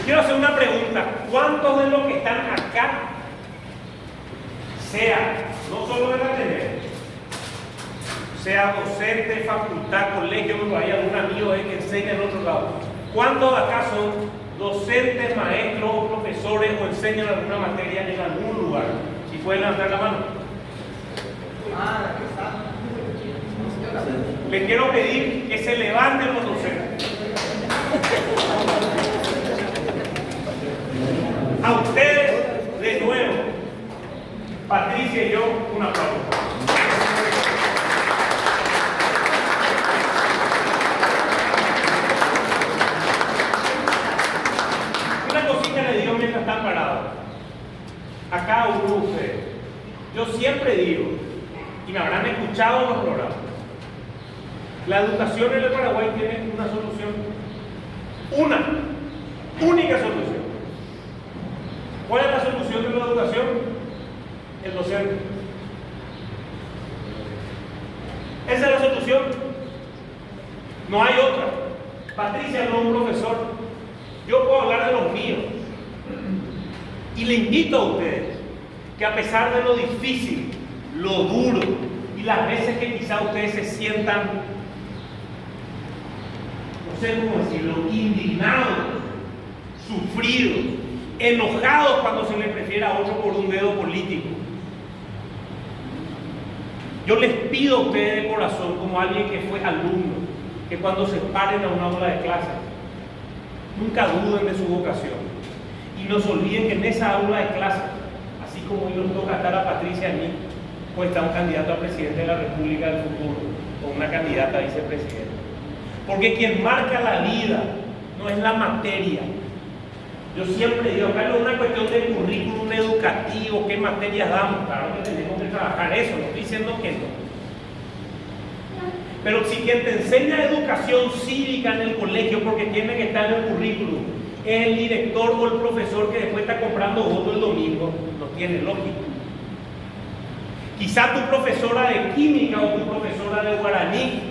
Quiero hacer una pregunta. ¿Cuántos de los que están acá, sea no solo de la Ateneo, sea docente, facultad, colegio, me vaya algún amigo que enseña en otro lado, cuántos de acá son docentes, maestros o profesores o enseñan alguna materia en algún lugar? Si pueden levantar la mano. Les quiero pedir que se levanten los docentes. A ustedes, de nuevo, Patricia y yo, un aplauso. Una cosita les digo mientras están parados. A cada uno de ustedes. Yo siempre digo, y me habrán escuchado en los programas, la educación en el Paraguay tiene una solución. Una única solución. ¿Cuál es la solución de la educación? El docente. Esa es la solución. No hay otra. Patricia no es un profesor. Yo puedo hablar de los míos. Y le invito a ustedes que a pesar de lo difícil, lo duro y las veces que quizá ustedes se sientan, no sé cómo decirlo, indignados, sufridos, enojados cuando se le prefiere a otro por un dedo político, yo les pido a ustedes de corazón, como alguien que fue alumno, que cuando se paren a una aula de clase, nunca duden de su vocación y no se olviden que en esa aula de clase, así como hoy nos toca estar a Patricia y a mí, pues está un candidato a presidente de la República del futuro o una candidata a vicepresidente. Porque quien marca la vida no es la materia. Yo siempre digo, acá no es una cuestión de currículum educativo, qué materias damos, claro que tenemos que trabajar eso, no estoy diciendo que no. Pero si quien te enseña educación cívica en el colegio, porque tiene que estar en el currículum, es el director o el profesor que después está comprando voto el domingo, no tiene lógica. Quizá tu profesora de química o tu profesora de guaraní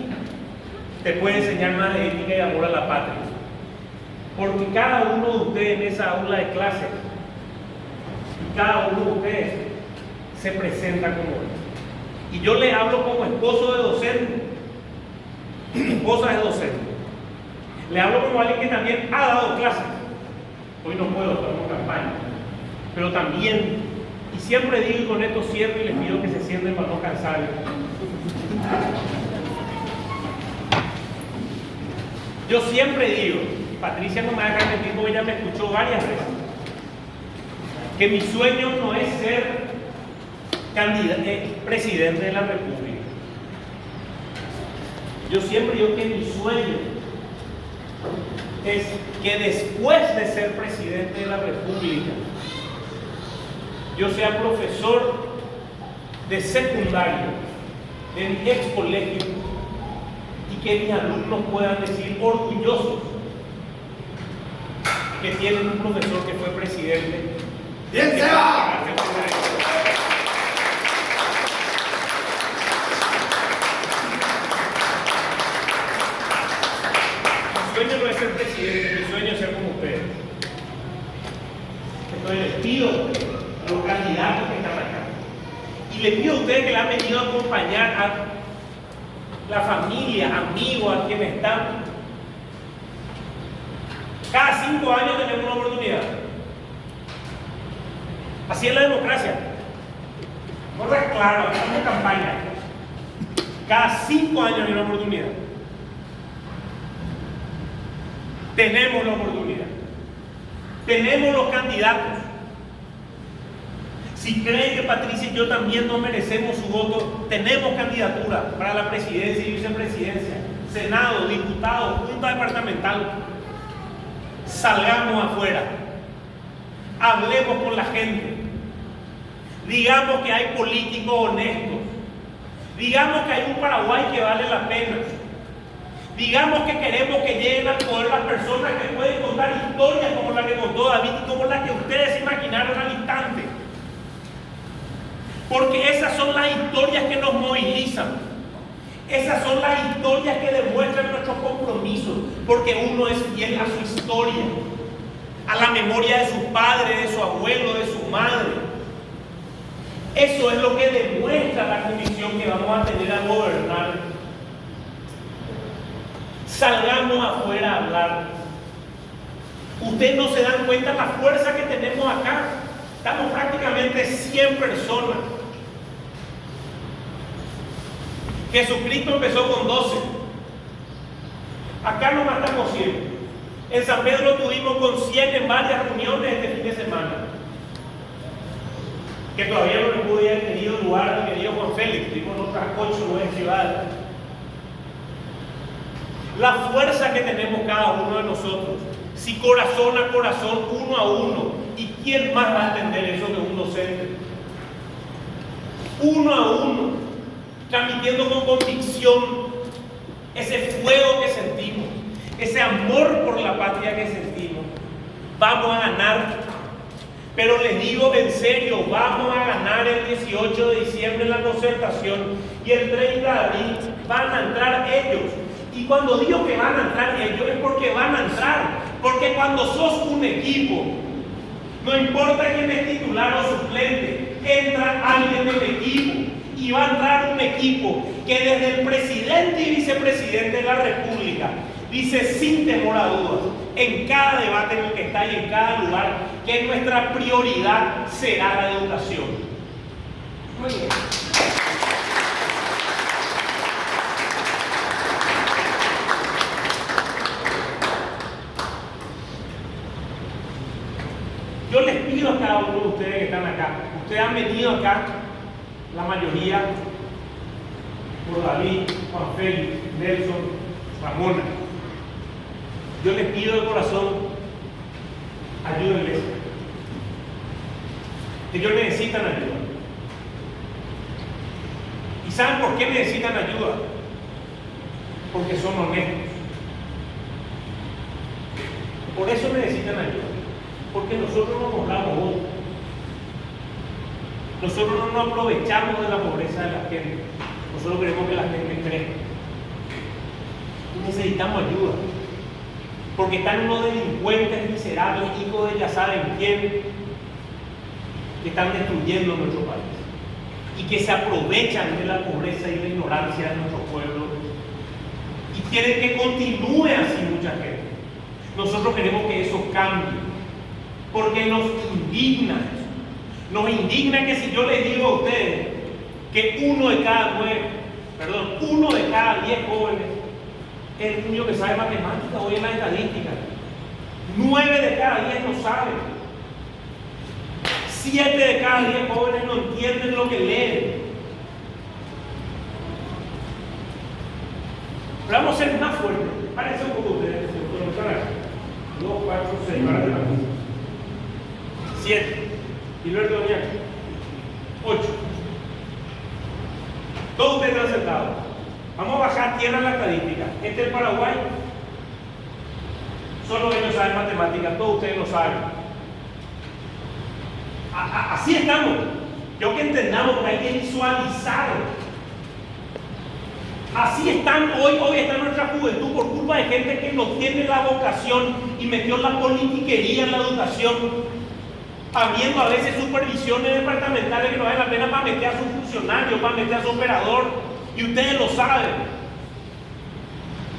te puede enseñar más de ética y amor a la patria. Porque cada uno de ustedes en esa aula de clase, cada uno de ustedes se presenta como él. Y yo le hablo como esposo de docente. Mi esposa es docente. Le hablo como alguien que también ha dado clases. Hoy no puedo, estamos en campaña. Pero también, y siempre digo, y con esto cierro y les pido que se sienten para no cansar. Yo siempre digo, Patricia no me va a repetir porque ella me escuchó varias veces, que mi sueño no es ser presidente de la República. Yo siempre digo que mi sueño es que después de ser presidente de la República, yo sea profesor de secundaria, de mi ex colegio, y que mis alumnos puedan decir orgullosos que tienen un profesor que fue presidente. ¡Bien se va! Mi sueño no es ser presidente, mi sueño es ser como ustedes. Entonces les pido a los candidatos que están acá, y les pido a ustedes que le han venido a acompañar a la familia, amigos, a quienes están. Cada 5 años tenemos una oportunidad. Así es la democracia. No es claro, hacemos campaña. Cada 5 años hay una oportunidad. Tenemos la oportunidad. Tenemos los candidatos. Si creen que Patricia y yo también no merecemos su voto, tenemos candidatura para la presidencia y vicepresidencia, Senado, diputados, Junta Departamental. Salgamos afuera, hablemos con la gente, digamos que hay políticos honestos, digamos que hay un Paraguay que vale la pena, digamos que queremos que lleguen al poder las personas que pueden contar historias como la que contó David y como la que ustedes imaginaron al instante. Porque esas son las historias que nos movilizan. Esas son las historias que demuestran nuestros compromisos. Porque uno es fiel a su historia, a la memoria de su padre, de su abuelo, de su madre. Eso es lo que demuestra la convicción que vamos a tener a gobernar. Salgamos afuera a hablar. Ustedes no se dan cuenta de la fuerza que tenemos acá. Estamos prácticamente 100 personas. Jesucristo empezó con 12. Acá nomás estamos 100. En San Pedro tuvimos con 100 en varias reuniones este fin de semana. Que todavía no les pude haber tenido lugar, querido Juan Félix. Tuvimos otras 8 o 9 ciudades. La fuerza que tenemos cada uno de nosotros. Si corazón a corazón, uno a uno. ¿Y quién más va a entender eso que un docente? Uno a uno. Transmitiendo con convicción ese fuego que sentimos, ese amor por la patria que sentimos. Vamos a ganar, pero les digo en serio, vamos a ganar el 18 de diciembre en la concertación y el 30 de abril van a entrar ellos. Y cuando digo que van a entrar ellos es porque van a entrar, porque cuando sos un equipo, no importa quién es titular o suplente, entra alguien del equipo. Y va a entrar un equipo que desde el presidente y vicepresidente de la República dice sin temor a dudas, en cada debate en el que está y en cada lugar, que nuestra prioridad será la educación. Muy bien. Yo les pido a cada uno de ustedes que están acá, ustedes han venido acá, la mayoría, por David, Juan Félix, Nelson, Ramona. Yo les pido de corazón, ayúdenles. Ellos necesitan ayuda. ¿Y saben por qué necesitan ayuda? Porque son honestos. Por eso necesitan ayuda. Porque nosotros no nos damos voto. Nosotros no nos aprovechamos de la pobreza de la gente. Nosotros queremos que la gente crezca. Necesitamos ayuda. Porque están unos delincuentes miserables, hijos de ya saben quién, que están destruyendo nuestro país y que se aprovechan de la pobreza y la ignorancia de nuestro pueblo y quieren que continúe así mucha gente. Nosotros queremos que eso cambie porque nos indigna eso. Nos indigna que si yo les digo a ustedes que uno de cada 10 jóvenes es el niño que sabe matemáticas hoy en la estadística, 9 de cada 10 no saben, 7 de cada 10 jóvenes no entienden lo que leen. Pero vamos a ser más fuertes. Parece un poco ustedes, 2, 4, 6, 7, Gilberto Doña, 8. Todos ustedes están sentados. Vamos a bajar tierra en la estadística. Este es el Paraguay. Solo ellos saben matemáticas, todos ustedes lo saben. Así estamos. Yo que entendamos que hay que visualizar. Así están hoy está nuestra juventud por culpa de gente que no tiene la vocación y metió la politiquería en la educación, habiendo a veces supervisiones departamentales que no valen la pena para meter a su funcionario, para meter a su operador. Y ustedes lo saben,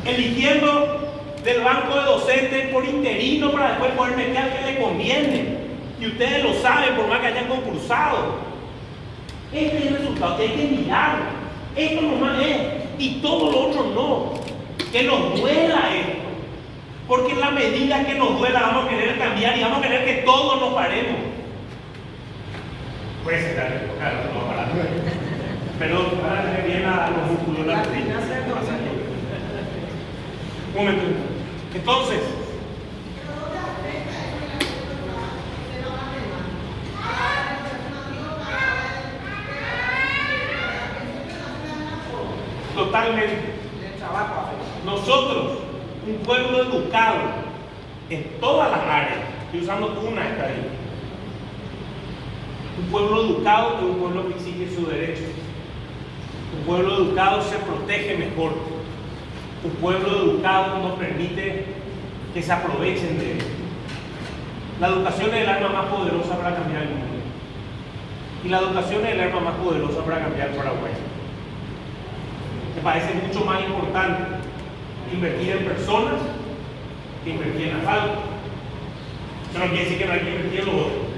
eligiendo del banco de docentes por interino para después poder meter al que le conviene. Y ustedes lo saben por más que hayan concursado. Este es el resultado, hay que mirar. Esto nomás es, y todo lo otro no. Que nos duela esto. Porque en la medida que nos duela vamos a querer cambiar y vamos a querer que todos nos paremos. Puede ser, claro, no va a parar. Perdón, para tener bien a los músculos. Un momento. Entonces, totalmente. Nosotros, un pueblo educado en todas las áreas, estoy usando una estadística. Un pueblo educado es un pueblo que exige sus derechos. Un pueblo educado se protege mejor. Un pueblo educado no permite que se aprovechen de él. La educación es el arma más poderosa para cambiar el mundo. Y la educación es el arma más poderosa para cambiar Paraguay. Me parece mucho más importante invertir en personas que invertir en asfalto. Eso no quiere decir que no hay que invertir en lo otro.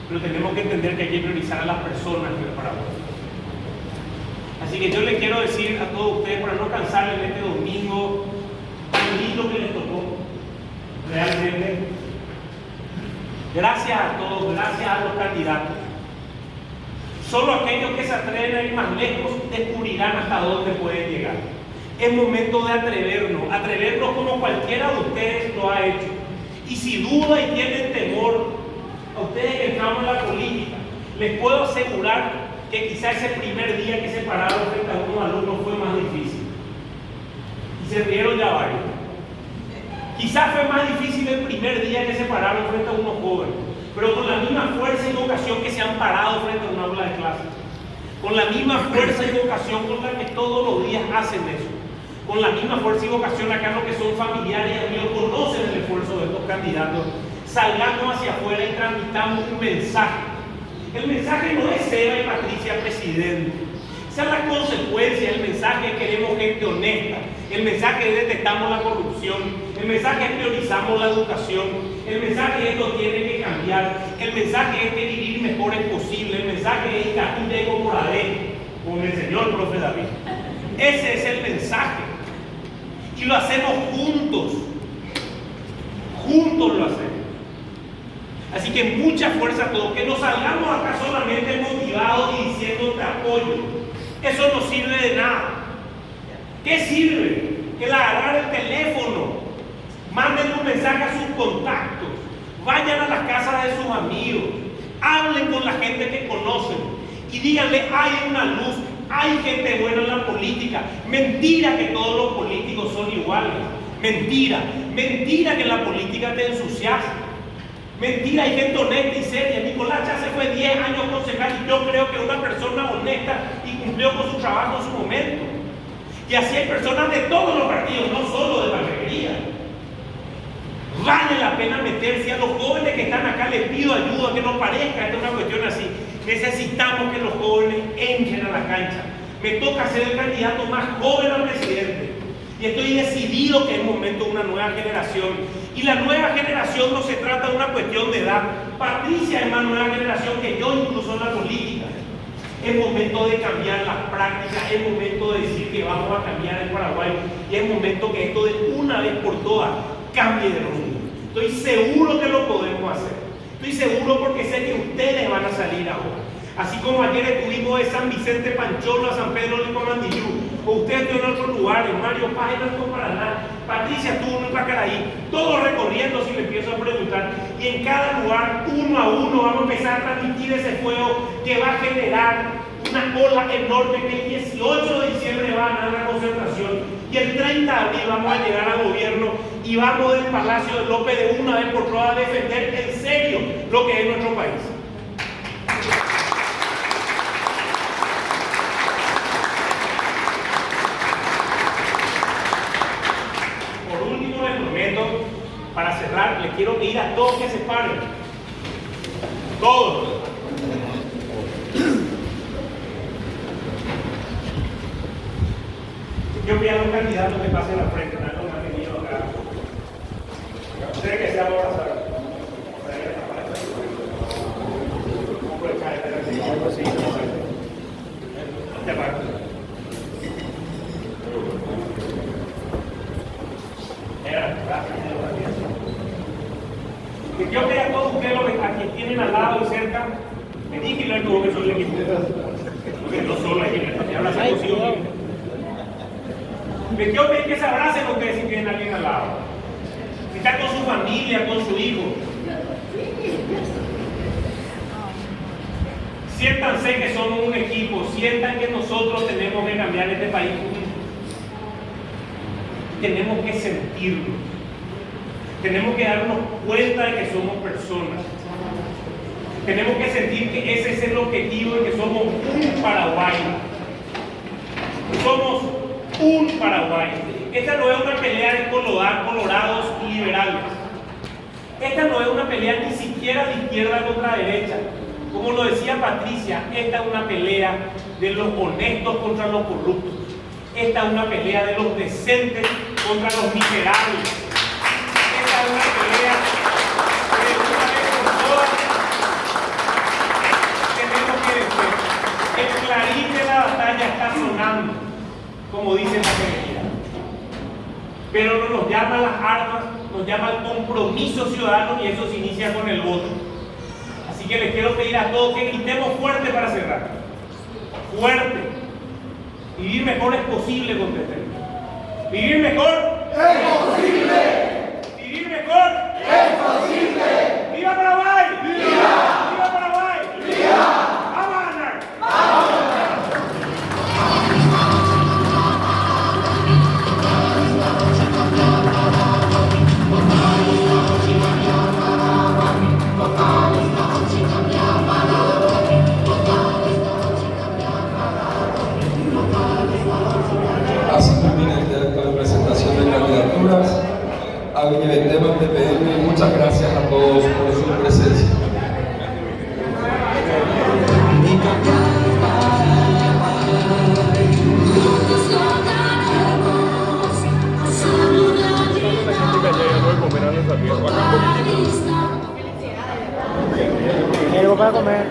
Pero tenemos que entender que hay que priorizar a las personas en el Paraguay. Así que yo les quiero decir a todos ustedes, para no cansarles en este domingo tan lindo que les tocó, realmente, gracias a todos, gracias a los candidatos. Solo aquellos que se atreven a ir más lejos descubrirán hasta dónde pueden llegar. Es momento de atrevernos como cualquiera de ustedes lo ha hecho. Y si duda y tienen temor, a ustedes que entramos en la política, les puedo asegurar que quizás ese primer día que se pararon frente a unos alumnos fue más difícil. Y se rieron ya varios. Quizás fue más difícil el primer día que se pararon frente a unos jóvenes, pero con la misma fuerza y vocación que se han parado frente a una aula de clases, con la misma fuerza y vocación con la que todos los días hacen eso, con la misma fuerza y vocación acá los que son familiares y amigos conocen el esfuerzo de estos candidatos, salgamos hacia afuera y transmitamos un mensaje. El mensaje no es Eva y Patricia presidente. Esa es la consecuencia. El mensaje es queremos gente honesta. El mensaje es detectamos la corrupción. El mensaje es priorizamos la educación. El mensaje es esto tiene que cambiar. El mensaje es que vivir mejor es posible. El mensaje es Icatú y Comoradé, como me enseñó el profe David. Ese es el mensaje. Y lo hacemos juntos. Juntos lo hacemos. Así que mucha fuerza a todos, que no salgamos acá solamente motivados y diciendo te apoyo. Eso no sirve de nada. ¿Qué sirve? El agarrar el teléfono, manden un mensaje a sus contactos, vayan a las casas de sus amigos, hablen con la gente que conocen y díganle hay una luz, hay gente buena en la política. Mentira que todos los políticos son iguales. Mentira que la política te ensuciaste. Mentira, hay gente honesta y seria. Nicolás ya se fue 10 años concejal y yo creo que una persona honesta y cumplió con su trabajo en su momento. Y así hay personas de todos los partidos, no solo de Vallejería. Vale la pena meterse. A los jóvenes que están acá les pido ayuda, que no parezca esta es una cuestión así. Necesitamos que los jóvenes entren a la cancha. Me toca ser el candidato más joven al presidente. Y estoy decidido que es momento de una nueva generación. Y la nueva generación no se trata de una cuestión de edad. Patricia es más nueva generación que yo, incluso en la política. Es momento de cambiar las prácticas, es momento de decir que vamos a cambiar el Paraguay. Y es momento que esto de una vez por todas cambie de rumbo. Estoy seguro que lo podemos hacer. Estoy seguro porque sé que ustedes van a salir ahora. Así como ayer estuvimos de San Vicente Pancholo a San Pedro de Comandillú, o ustedes estuvieron en otros lugares, Mario Paz en Alto Paraná, Patricia estuvo en Pacaraí, todos recorriendo si le empiezo a preguntar, y en cada lugar, uno a uno, vamos a empezar a transmitir ese fuego que va a generar una ola enorme que el 18 de diciembre va a ganar la concentración, y el 30 de abril vamos a llegar al gobierno y vamos del Palacio de López de una vez por todas a defender en serio lo que es nuestro país. Para cerrar, les quiero pedir a todos que se paren. Todos. Yo pido a los candidatos que pasen al frente, no es lo más tenido acá. Ustedes que se van a abrazar. Vamos a aprovechar esta parte. Que yo vea a todos ustedes a quienes tienen al lado y cerca, me dije que tuvo que soy el equipo, porque no solo hay que abrazar consigo mismo. Que yo vea que se abracen ustedes si tienen a alguien al lado, si están con su familia, con su hijo. Siéntanse que somos un equipo, sientan que nosotros tenemos que cambiar este país juntos. Tenemos que sentirlo. Tenemos que darnos cuenta de que somos personas. Tenemos que sentir que ese es el objetivo de que somos un Paraguay. Somos un Paraguay. Esta no es una pelea de colorados y liberales. Esta no es una pelea ni siquiera de izquierda contra derecha. Como lo decía Patricia, esta es una pelea de los honestos contra los corruptos. Esta es una pelea de los decentes contra los miserables. Esta es una pelea que de una vez por todas tenemos que decir. El clarín de la batalla está sonando, como dice la pelea. Pero no nos llama las armas, nos llama el compromiso ciudadano y eso se inicia con el voto. Así que les quiero pedir a todos que gritemos fuerte para cerrar. Fuerte. Vivir mejor es posible, contestemos. Vivir mejor es posible. Vivir mejor es posible. ¡Viva Paraguay! ¡Viva! ¡Viva Paraguay! ¡Viva! ¡Vamos a ganar! ¡Vamos a ganar! Así termina este acto de presentación de candidaturas. A Beneventemos de PM, muchas gracias a todos por su presencia. Algo para comer.